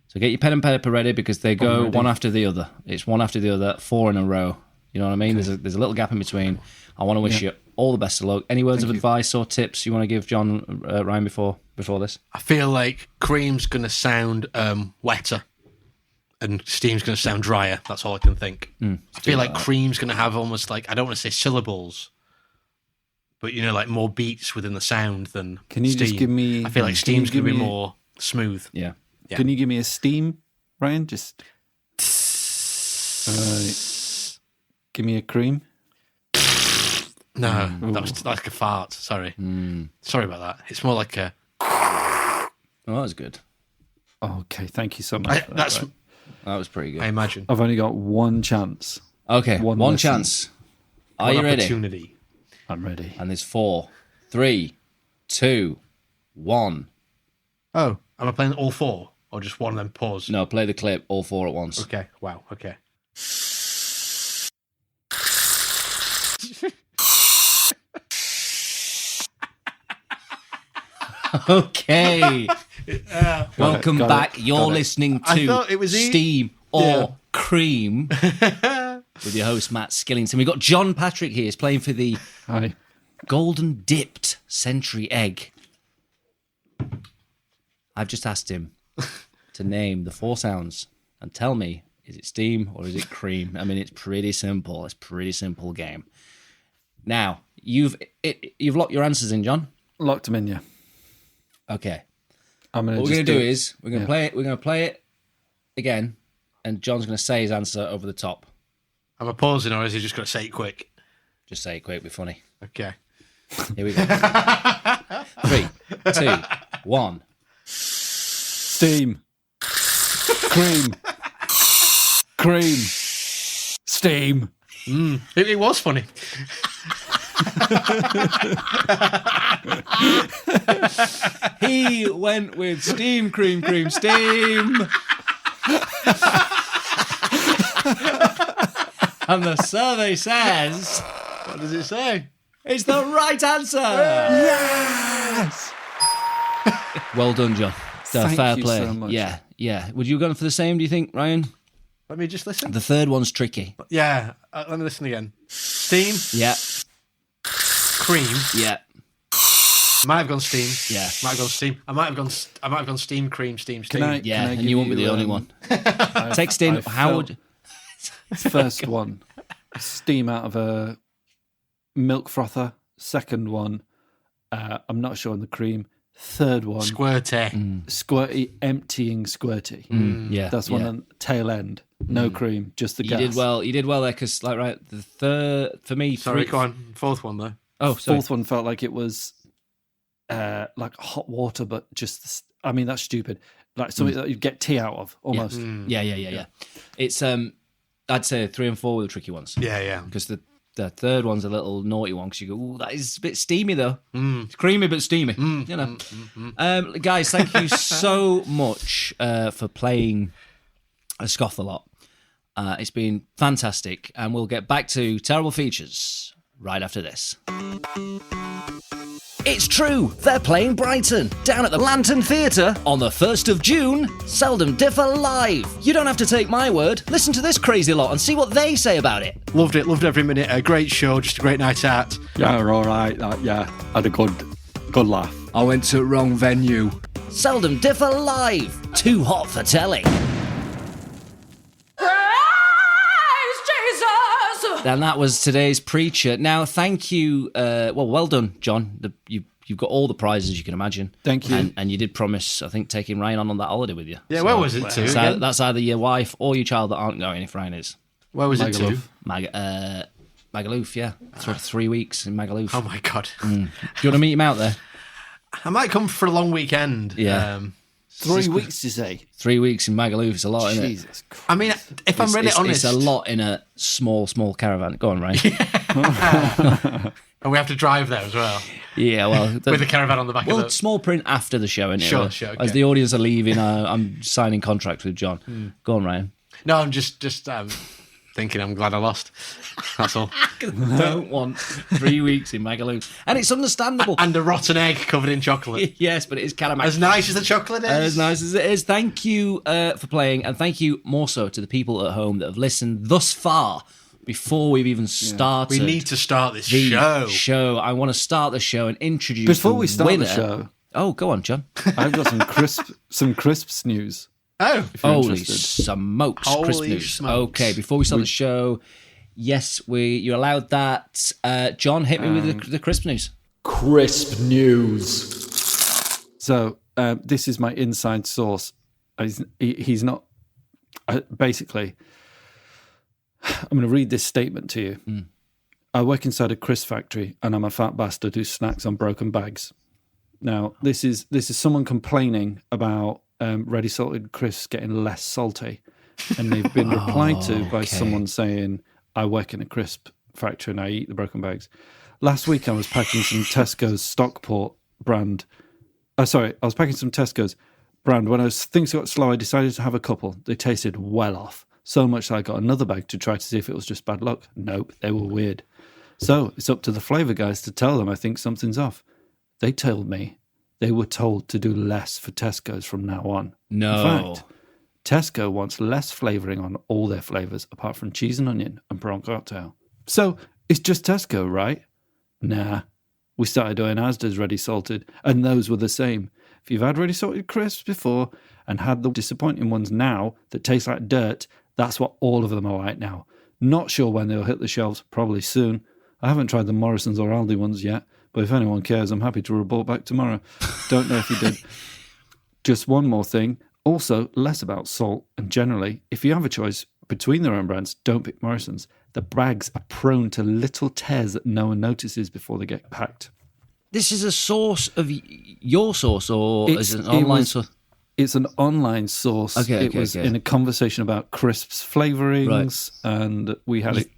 So get your pen and paper ready because they go one after the other. It's one after the other, 4 in a row. You know what I mean? Okay. There's a little gap in between. I want to wish you all the best of luck. Any words of advice or tips you want to give John, Ryan, before this? I feel like cream's going to sound wetter and steam's going to sound drier. That's all I can think. I feel like cream's going to have almost like, I don't want to say syllables, but, like more beats within the sound than Can you steam. just give me... I feel like steam's going to be more smooth. Yeah. Can you give me a steam, Ryan? Just... give me a cream. No, that was like a fart. Sorry. Sorry about that. It's more like a... Oh, that was good. Okay, thank you so much. That was pretty good. I imagine. I've only got one chance. Okay, one chance. Are you ready? Opportunity. I'm ready. And there's 4, 3, 2, 1. Oh, am I playing all 4? Or just one of them pause? No, play the clip, all 4 at once. Okay, wow, okay. Okay. Welcome back. You're it. listening to I thought it was Steam or Cream with your host, Matt Skillington. We've got John Patrick here. He's playing for the Hi. Golden Dipped Century Egg. I've just asked him to name the 4 sounds and tell me, is it steam or is it cream? I mean, it's pretty simple. It's a pretty simple game. Now, you've locked your answers in, John? Locked them in, yeah. Okay. What we're going to do is we're going to play it. We're going to play it again, and John's going to say his answer over the top. Am I pausing or is he just going to say it quick? Just say it quick, be funny. Okay. Here we go. 3, 2, 1. Steam. Cream. Cream. Steam. It was funny. He went with steam, cream, cream, steam. And the survey says... What does it say? It's the right answer. Yes. Well done, John. Thank fair you play. so much. Yeah. Would you have gone for the same, do you think, Ryan? Let me just listen. The third one's tricky. Yeah, let me listen again. Steam, Yeah. cream. Yeah. Might have gone steam. Yeah. Might have gone steam. I might have gone steam, cream, steam, steam. Yeah, Can I and you won't be give the only one. Text in, how would... First one, steam out of a milk frother. Second one, I'm not sure on the cream. Third one, Squirty. squirty, emptying squirty. Yeah. That's one on tail end. No cream, just the gas. You did well there, because, like, right, the third, for me... Sorry, go on. 4th one, though. Oh, sorry. 4th one felt like it was like hot water, but just, I mean, that's stupid. Like something that you'd get tea out of, almost. Yeah. It's, I'd say 3 and 4 were the tricky ones. Yeah. Because the third one's a little naughty one, because you go, ooh, that is a bit steamy, though. It's creamy, but steamy. You know. Guys, thank you so much for playing Scoff The Lot. It's been fantastic, and we'll get back to terrible features right after this. It's true, they're playing Brighton, down at the Lantern Theatre on the 1st of June. Seldom Differ live. You don't have to take my word. Listen to this crazy lot and see what they say about it. Loved it. Loved every minute. A great show. Just a great night out. Yeah, all right. Had a good laugh. I went to the wrong venue. Seldom Differ live. Too hot for telling. Praise Jesus! And that was today's preacher. Now, thank you. Well done, John. You you've got all the prizes you can imagine. Thank you. And you did promise, I think, taking Ryan on that holiday with you. Yeah, where was it to? So that's either your wife or your child that aren't going. If Ryan is, Where was it to? Magaluf, yeah. Sort of 3 weeks in Magaluf. Oh my God. Do you want to meet him out there? I might come for a long weekend. Yeah. 3 weeks, you say? 3 weeks in Magaluf is a lot, isn't it? Jesus Christ. I mean, if I'm really honest, it's a lot in a small caravan. Go on, Ryan. and we have to drive there as well Yeah, well, with the caravan on the back of well, the. small print after the show, innit? Sure, okay. As the audience are leaving, I'm signing contracts with John. Go on, Ryan. No, I'm just thinking. I'm glad I lost. That's all. Don't want 3 weeks in Magaluf, and it's understandable. And a rotten egg covered in chocolate. Yes, but it is calamari. As nice as the chocolate is. As nice as it is. Thank you for playing, and thank you more so to the people at home that have listened thus far before we've even started. We need to start this the show. I want to start the show and introduce Before the we start winner. the show, Oh, go on, John. I've got some crisps news. Oh, If you're Holy interested. smokes, Holy crisp news. smokes. Okay, before we start the show, yes, you're allowed that. John, hit me with the crisp news. Crisp news. So this is my inside source. He's not. Basically, I'm going to read this statement to you. I work inside a crisp factory, and I'm a fat bastard who snacks on broken bags. Now, this is someone complaining about ready salted crisps getting less salty, and they've been replied to by someone saying, "I work in a crisp factory and I eat the broken bags." Last week, I was packing some Tesco's Stockport brand. I was packing some Tesco's brand. When things got slow, I decided to have a couple. They tasted well off. So much that I got another bag to try to see if it was just bad luck. Nope, they were weird. So it's up to the flavour guys to tell them I think something's off. They told me they were told to do less for Tesco's from now on. No. In fact, Tesco wants less flavouring on all their flavours apart from cheese and onion and prawn cocktail. So it's just Tesco, right? Nah. We started doing Asda's ready salted, and those were the same. If you've had ready salted crisps before and had the disappointing ones now that taste like dirt, that's what all of them are like now. Not sure when they'll hit the shelves, probably soon. I haven't tried the Morrison's or Aldi ones yet, but if anyone cares, I'm happy to report back tomorrow. Don't know if you did. Just one more thing. Also, less about salt, and generally, if you have a choice between their own brands, don't pick Morrison's. The bags are prone to little tears that no one notices before they get packed. This is a source of your source, or is it an online source? It's an online source. It was in a conversation about crisps flavourings, and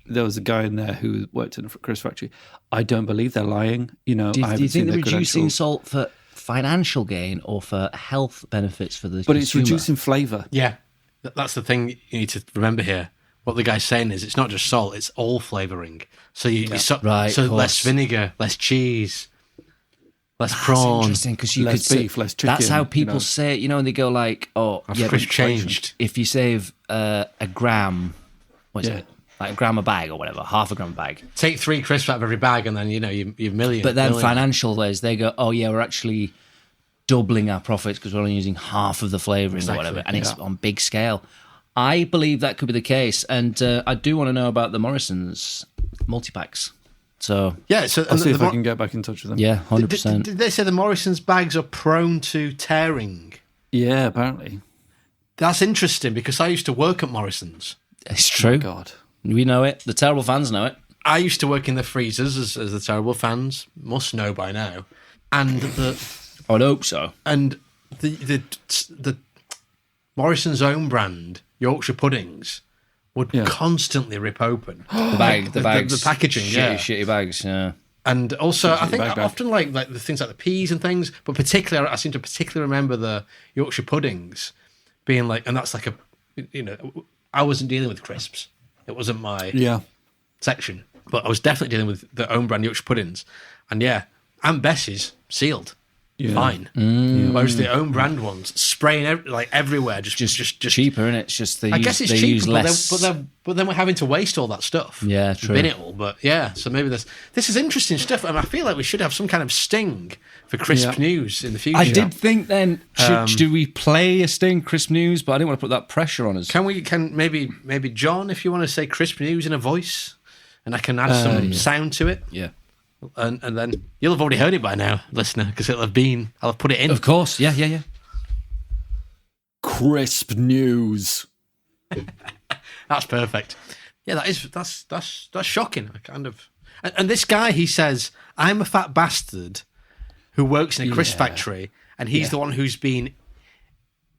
there was a guy in there who worked in a crisp factory. I don't believe they're lying. You know, Do you think they're reducing credentials. salt for financial gain or for health benefits for the But it's consumer? reducing flavour. Yeah, that's the thing you need to remember here. What the guy's saying is it's not just salt, it's all flavouring. So so less vinegar, less cheese, less prawn. Interesting, because you Less could beef, say, less chicken, that's how people you know. say it, and they go like, "Oh, yeah, crisp but changed." If you save a gram, what is it? Like a gram a bag or whatever, half a gram a bag. Take 3 crisps out of every bag, and then you've million. But then million. financial ways, they go, "Oh yeah, we're actually doubling our profits because we're only using half of the flavouring or whatever," and it's on big scale. I believe that could be the case, and I do want to know about the Morrison's multi-packs. So Yeah, so I'll see if I can get back in touch with them. yeah, 100%. Did they say the Morrison's bags are prone to tearing? Yeah, apparently. That's interesting because I used to work at Morrison's. It's true. God. We know it. The terrible fans know it. I used to work in the freezers, as the terrible fans must know by now, and I'd hope so. and the Morrison's own brand Yorkshire puddings would constantly rip open The bags, the packaging, shitty bags. Yeah. And also, I think bag. often like the things like the peas and things, but particularly I seem to particularly remember the Yorkshire puddings being like, and that's like I wasn't dealing with crisps. It wasn't my section, but I was definitely dealing with the own brand Yorkshire puddings, and Aunt Bessie's sealed. Fine. Whereas the own brand ones spraying everywhere, just cheaper, innit? It's just they I use, guess it's they cheaper, use less. but then we're having to waste all that stuff. Yeah, true. Bin it all, but so maybe this is interesting stuff, and I feel like we should have some kind of sting for crisp news in the future. I did think then, do we play a sting crisp news? But I didn't want to put that pressure on us. Can maybe John, if you want to say crisp news in a voice, and I can add some sound to it. Yeah. and then you'll have already heard it by now, listener, because I'll have put it in. Of course, yeah. Crisp news. That's perfect. Yeah, that's shocking. I kind of, and this guy, he says, I'm a fat bastard who works in a crisp factory, and he's the one who's been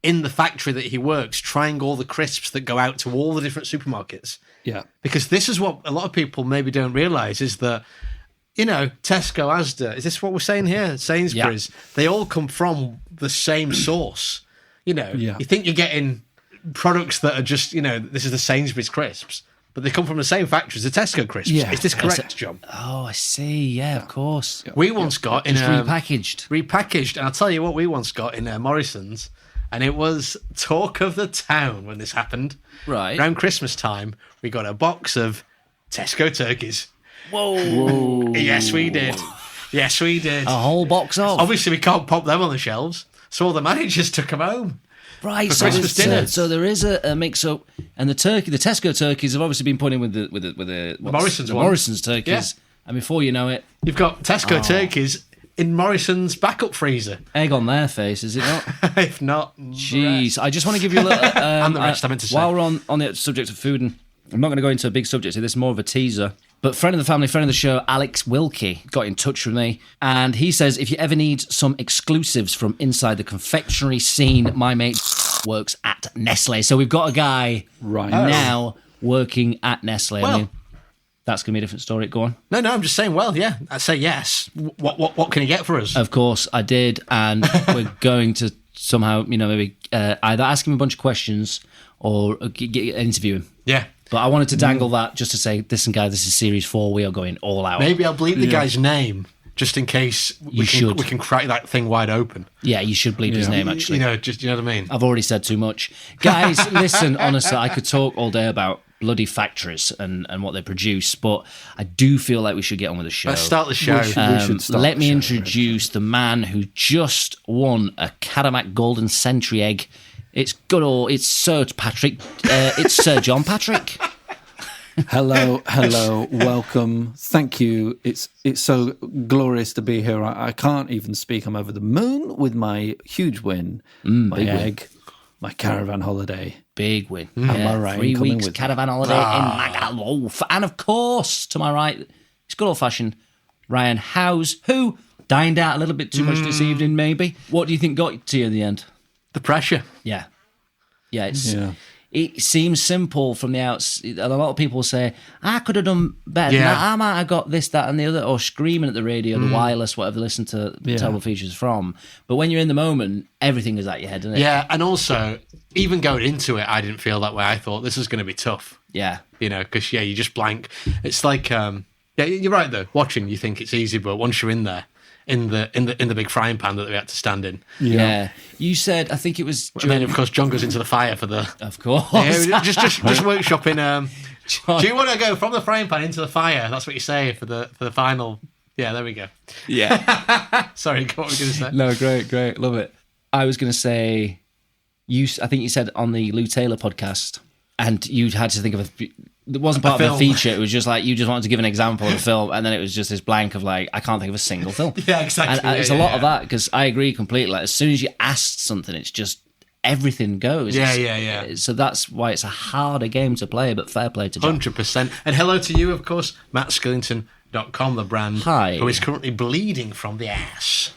in the factory that he works, trying all the crisps that go out to all the different supermarkets. Yeah. Because this is what a lot of people maybe don't realise is that, Tesco, Asda, is this what we're saying here? Sainsbury's, they all come from the same source. You think you're getting products that are just, this is the Sainsbury's crisps, but they come from the same factory as the Tesco crisps. Yeah. Is this correct, John? Oh, I see. Yeah, of course. We once got in Just repackaged. Repackaged, and I'll tell you what we once got in Morrison's, and it was talk of the town when this happened. Right. Around Christmas time, we got a box of Tesco turkeys. Whoa. Yes, we did. Yes, we did. A whole box of. Obviously, we can't pop them on the shelves, so all the managers took them home. Right, for Christmas dinner. So there is a mix-up, and the Tesco turkeys have obviously been put in with the Morrison's turkeys, Yeah. and before you know it, you've got Tesco turkeys in Morrison's backup freezer. Egg on their face, is it not? If not, jeez, I just want to give you a little. And the rest, I meant to say. While we're on the subject of food, and I'm not going to go into a big subject here. This is more of a teaser. But friend of the family, friend of the show, Alex Wilkie, got in touch with me. And he says, if you ever need some exclusives from inside the confectionery scene, my mate works at Nestle. So we've got a guy now working at Nestle. Well, I mean, that's going to be a different story. Go on. No, I'm just saying, well, yeah, I'd say yes. What can he get for us? Of course, I did. And we're going to somehow, maybe either ask him a bunch of questions or interview him. Yeah. But I wanted to dangle that just to say, listen, guys, this is Series 4. We are going all out. Maybe I'll bleep the guy's name just in case we can crack that thing wide open. Yeah, you should bleep his name, actually. You know what I mean? I've already said too much. Guys, listen, honestly, I could talk all day about bloody factories and what they produce, but I do feel like we should get on with the show. Let's start the show. We should start let me the show, introduce the man who just won a Cadillac Golden Century egg. It's good old, it's Sir Patrick. It's Sir John Patrick. Hello, welcome. Thank you. It's so glorious to be here. I can't even speak. I'm over the moon with my huge win, my egg, my caravan holiday. Big win. And my Ryan 3 coming weeks with caravan holiday in Magaluf. And of course, to my right, it's good old fashioned Ryan Howes, who dined out a little bit too much this evening, maybe. What do you think got to you in the end? The pressure. Yeah, it seems simple from the outside. A lot of people say, I could have done better. Yeah. I might have got this, that, and the other, or screaming at the radio, the wireless, whatever, listen to terrible features from. But when you're in the moment, everything is at your head, isn't it? Yeah, and also, even going into it, I didn't feel that way. I thought this is going to be tough. Yeah. Because, you just blank. It's like, yeah, you're right, though. Watching, you think it's easy, but once you're in there, in the big frying pan that we had to stand in. Yeah. You said, I think it was... And then, of course, John goes into the fire for the... Of course. Yeah, just workshopping. Do you want to go from the frying pan into the fire? That's what you say for the final... Yeah, there we go. Yeah. Sorry, what were you going to say? No, great. Love it. I was going to say, I think you said on the Lou Taylor podcast, and you had to think of it wasn't part of a feature. It was just like you just wanted to give an example of a film, and then it was just this blank of like, I can't think of a single film. Yeah, exactly. And it's a lot of that, because I agree completely. Like, as soon as you asked something, it's just everything goes. Yeah. So that's why it's a harder game to play, but fair play to John. 100%. And hello to you, of course, MattSkillington.com, the brand. Hi. Who is currently bleeding from the ass.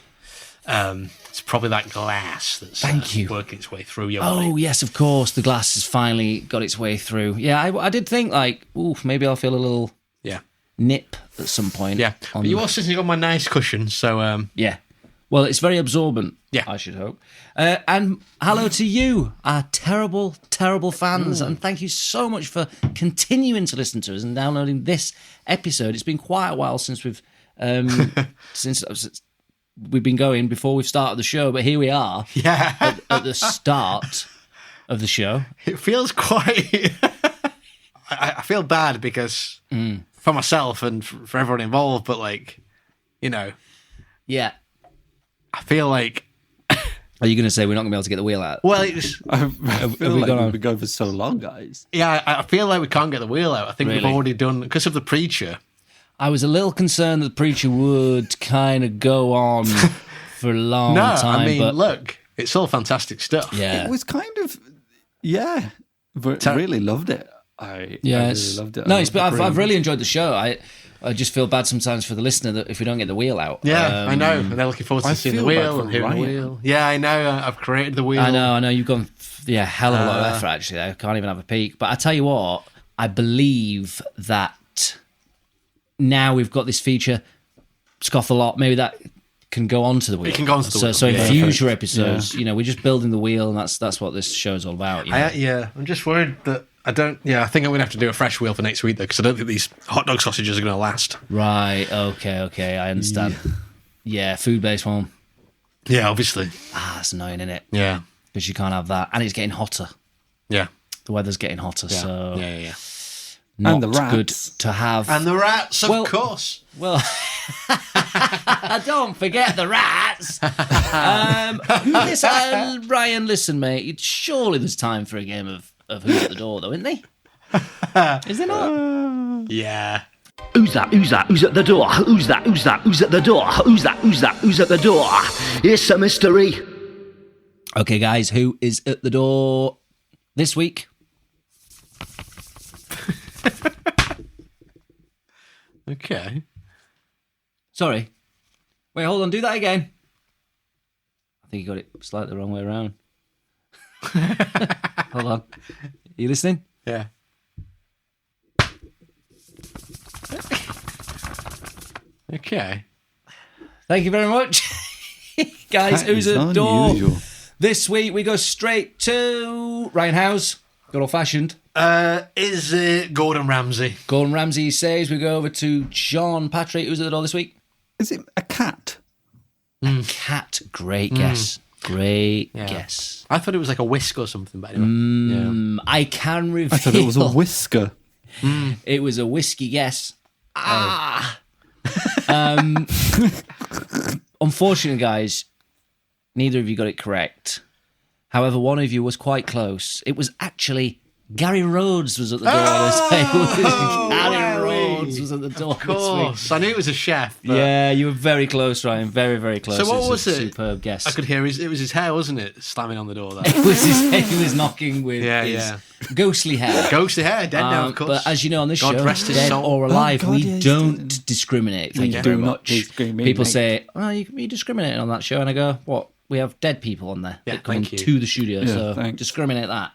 It's probably that glass that's working its way through your body. Oh, yes, of course. The glass has finally got its way through. Yeah, I did think, like, maybe I'll feel a little nip at some point. Yeah, but you are sitting on my nice cushion, so... Yeah. Well, it's very absorbent, I should hope. And hello to you, our terrible, terrible fans. And thank you so much for continuing to listen to us and downloading this episode. It's been quite a while since we've... since we've been going before we've started the show, but here we are at the start of the show. It feels quite... I feel bad because for myself and for everyone involved, but Yeah. I feel like... Are you going to say we're not going to be able to get the wheel out? Well, it's... I feel like we've been going for so long, guys. Yeah, I feel like we can't get the wheel out. I think we've already done... Because of The Preacher... I was a little concerned that the preacher would kind of go on for a long time. I mean, but look, it's all fantastic stuff. yeah, It was kind of, yeah. But I really loved it. I really loved it. No, I've really enjoyed the show. I just feel bad sometimes for the listener that if we don't get the wheel out. Yeah, I know. And they're looking forward to seeing the wheel and hearing the wheel. Yeah, I know. I've created the wheel. I know. You've gone, hell of a lot of effort, actually. I can't even have a peek. But I tell you what, I believe that now we've got this feature, Scoff The Lot, maybe that can go on to the wheel. It can go on to the wheel. So in future episodes, we're just building the wheel, and that's what this show is all about. I'm just worried that I think I'm going to have to do a fresh wheel for next week, though, because I don't think these hot dog sausages are going to last. Right, okay, I understand. Yeah, food-based one. Yeah, obviously. That's annoying, isn't it? Yeah. Because you can't have that. And it's getting hotter. Yeah. The weather's getting hotter, so... Yeah. Not And the rats. good to have. And the rats, of course. Well, don't forget the rats. Listen, Ryan, listen, mate. Surely there's time for a game of Who's at the Door, though, isn't there? Is there not? Yeah. Who's that? Who's at the door? Who's that? Who's at the door? Who's at the door? It's a mystery. Okay, guys, who is at the door this week? Okay. Sorry. Wait, hold on. Do that again. I think you got it slightly the wrong way around. Hold on. Are you listening? Yeah. Okay. Thank you very much. Guys, who's at the door? This week we go straight to Ryan House. Good old fashioned. Is it Gordon Ramsay? Gordon Ramsay says we go over to John Patrick. Who's at the door this week? Is it a cat? Cat. Great guess. Great guess. I thought it was like a whisk or something, but anyway. I can reveal. I thought it was a whisker. It was a whiskey guess. Unfortunately, guys, neither of you got it correct. However, one of you was quite close. It was actually Gary Rhodes was at the door this week. Gary Rhodes was at the door Of course. this week. I knew it was a chef. But... Yeah, you were very close, Ryan. Very, very close. So what was it? Superb guess. I could hear it was his hair, wasn't it? Slamming on the door there. It was his head. He was knocking with Yeah. ghostly hair. Ghostly hair, dead now, of course. But as you know, on this God show, rest his dead soul. or alive, God, we yes, don't discriminate. Thank you do very not much. discriminate. People say, you discriminate on that show. And I go, what? We have dead people on there that come thank you. to the studio, so thanks. discriminate that.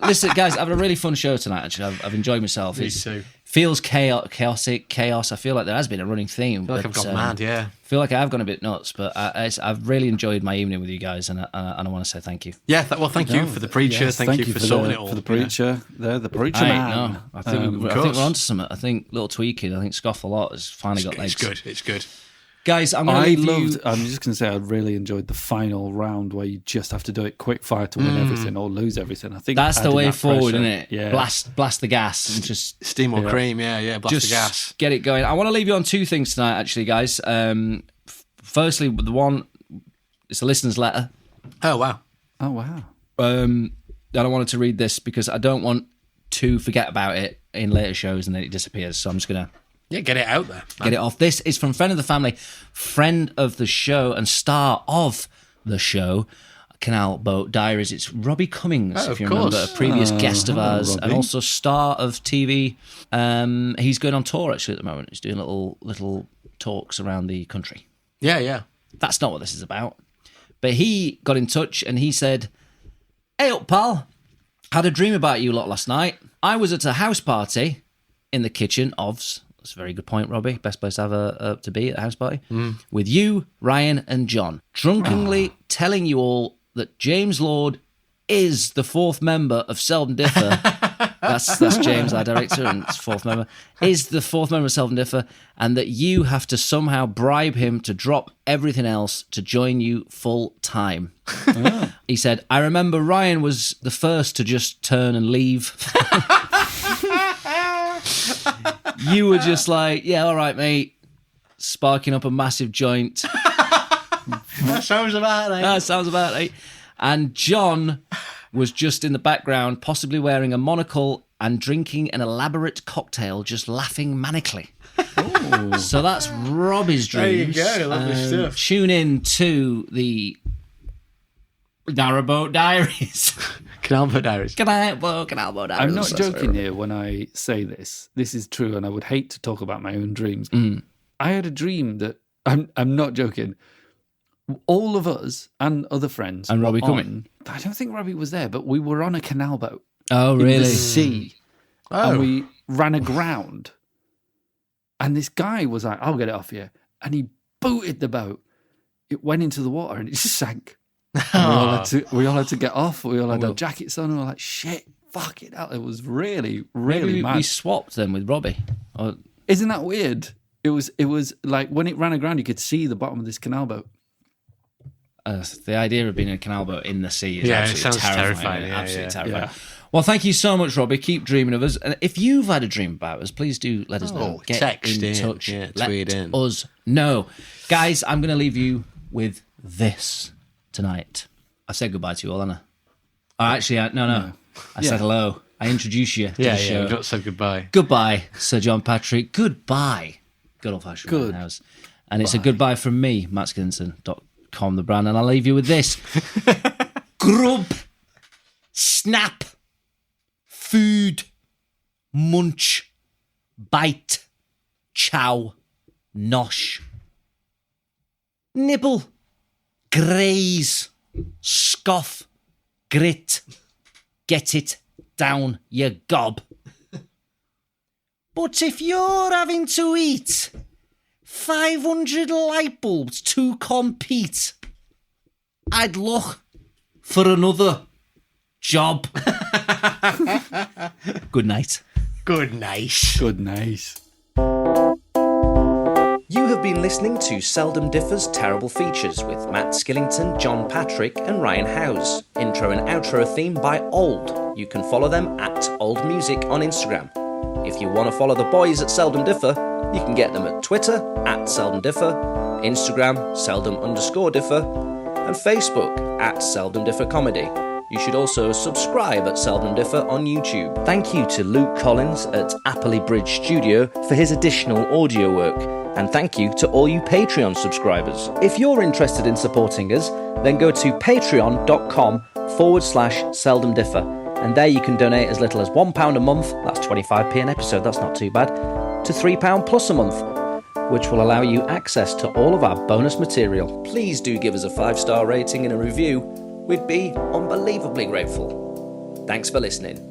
Listen, guys, I've had a really fun show tonight, actually. I've enjoyed myself. Me It too. feels chaotic, chaos. I feel like there has been a running theme. I feel like I've gone mad, yeah. I feel like I have gone a bit nuts, but I've really enjoyed my evening with you guys, and I want to say thank you. Yeah, thank you for the preacher. Yes, thank you for sorting it all. For the preacher. They're the preacher man. I think we're onto something. I think little tweaking. I think Scoff The Lot has finally got legs. It's good. Guys, I'm just going to say I really enjoyed the final round where you just have to do it quick fire to win everything or lose everything. I think that's the way forward, isn't it? Yeah. Blast the gas and just steam or cream, blast just the gas. Get it going. I want to leave you on two things tonight, actually, guys. Firstly, the one, it's a listener's letter. Oh wow. And I wanted to read this because I don't want to forget about it in later shows and then it disappears. So I'm just gonna get it out there. Get it off. This is from friend of the family, friend of the show, and star of the show, Canal Boat Diaries. It's Robbie Cummings, if you remember, a previous guest of ours, Robbie. and also star of TV. He's going on tour actually at the moment. He's doing little talks around the country. Yeah. That's not what this is about. But he got in touch and he said, "Hey up, pal. Had a dream about you lot last night. I was at a house party in the kitchen of's." That's a very good point, Robbie. Best place ever to be at a house party. With you, Ryan, and John. Drunkenly telling you all that James Lord is the fourth member of Seldom Differ. That's James, our director, and it's fourth member. Is the fourth member of Seldom Differ, and that you have to somehow bribe him to drop everything else to join you full time. He said, "I remember Ryan was the first to just turn and leave." You were just like, "Yeah, all right, mate," sparking up a massive joint. That sounds about right. That sounds about right. And John was just in the background, possibly wearing a monocle and drinking an elaborate cocktail, just laughing manically. So that's Robbie's dreams. There you go, lovely stuff. Tune in to the Narrowboat Diaries. Canal Boat Diaries. Canal Boat Diaries. I'm not joking here when I say this. This is true, and I would hate to talk about my own dreams. I had a dream that I'm not joking. All of us and other friends and Robbie were coming. I don't think Robbie was there, but we were on a canal boat. Oh, really? In the sea. Oh. And we ran aground. And this guy was like, I'll get it off here. And he booted the boat. It went into the water and it just sank. And we all had to get off. We all had our jackets on and we were like, shit, fuck it out. It was really, really Maybe mad. we swapped them with Robbie. Or... Isn't that weird? It was like when it ran aground, you could see the bottom of this canal boat. The idea of being in a canal boat in the sea is absolutely it sounds terrifying. terrifying. Absolutely terrifying. Yeah. Well, thank you so much, Robbie. Keep dreaming of us. And if you've had a dream about us, please do let us know. Get text in in, touch. tweet Let in. us know. Guys, I'm going to leave you with this tonight. I said goodbye to you all, haven't I? Oh, actually, no. I said hello. I introduced you to the show. We've not said goodbye. Goodbye, Sir John Patrick. Goodbye. Good old-fashioned Good. house. And it's a goodbye from me, mattskinson.com, the brand, and I'll leave you with this. Grub, snap, food, munch, bite, chow, nosh, nibble, graze, scoff, grit, get it down your gob. But if you're having to eat 500 light bulbs to compete, I'd look for another job. Good night. Good night. Good night. You have been listening to Seldom Differ's Terrible Features with Matt Skillington, John Patrick and Ryan Howes. Intro and outro theme by Old. You can follow them at Old Music on Instagram. If you want to follow the boys at Seldom Differ, you can get them at Twitter at Seldom Differ, Instagram Seldom_Differ, and Facebook at Seldom Differ Comedy. You should also subscribe at Seldom Differ on YouTube. Thank you to Luke Collins at Appley Bridge Studio for his additional audio work. And thank you to all you Patreon subscribers. If you're interested in supporting us, then go to patreon.com/Seldom Differ. And there you can donate as little as £1 a month, that's 25p an episode, that's not too bad, to £3 plus a month, which will allow you access to all of our bonus material. Please do give us a 5-star rating and a review. We'd be unbelievably grateful. Thanks for listening.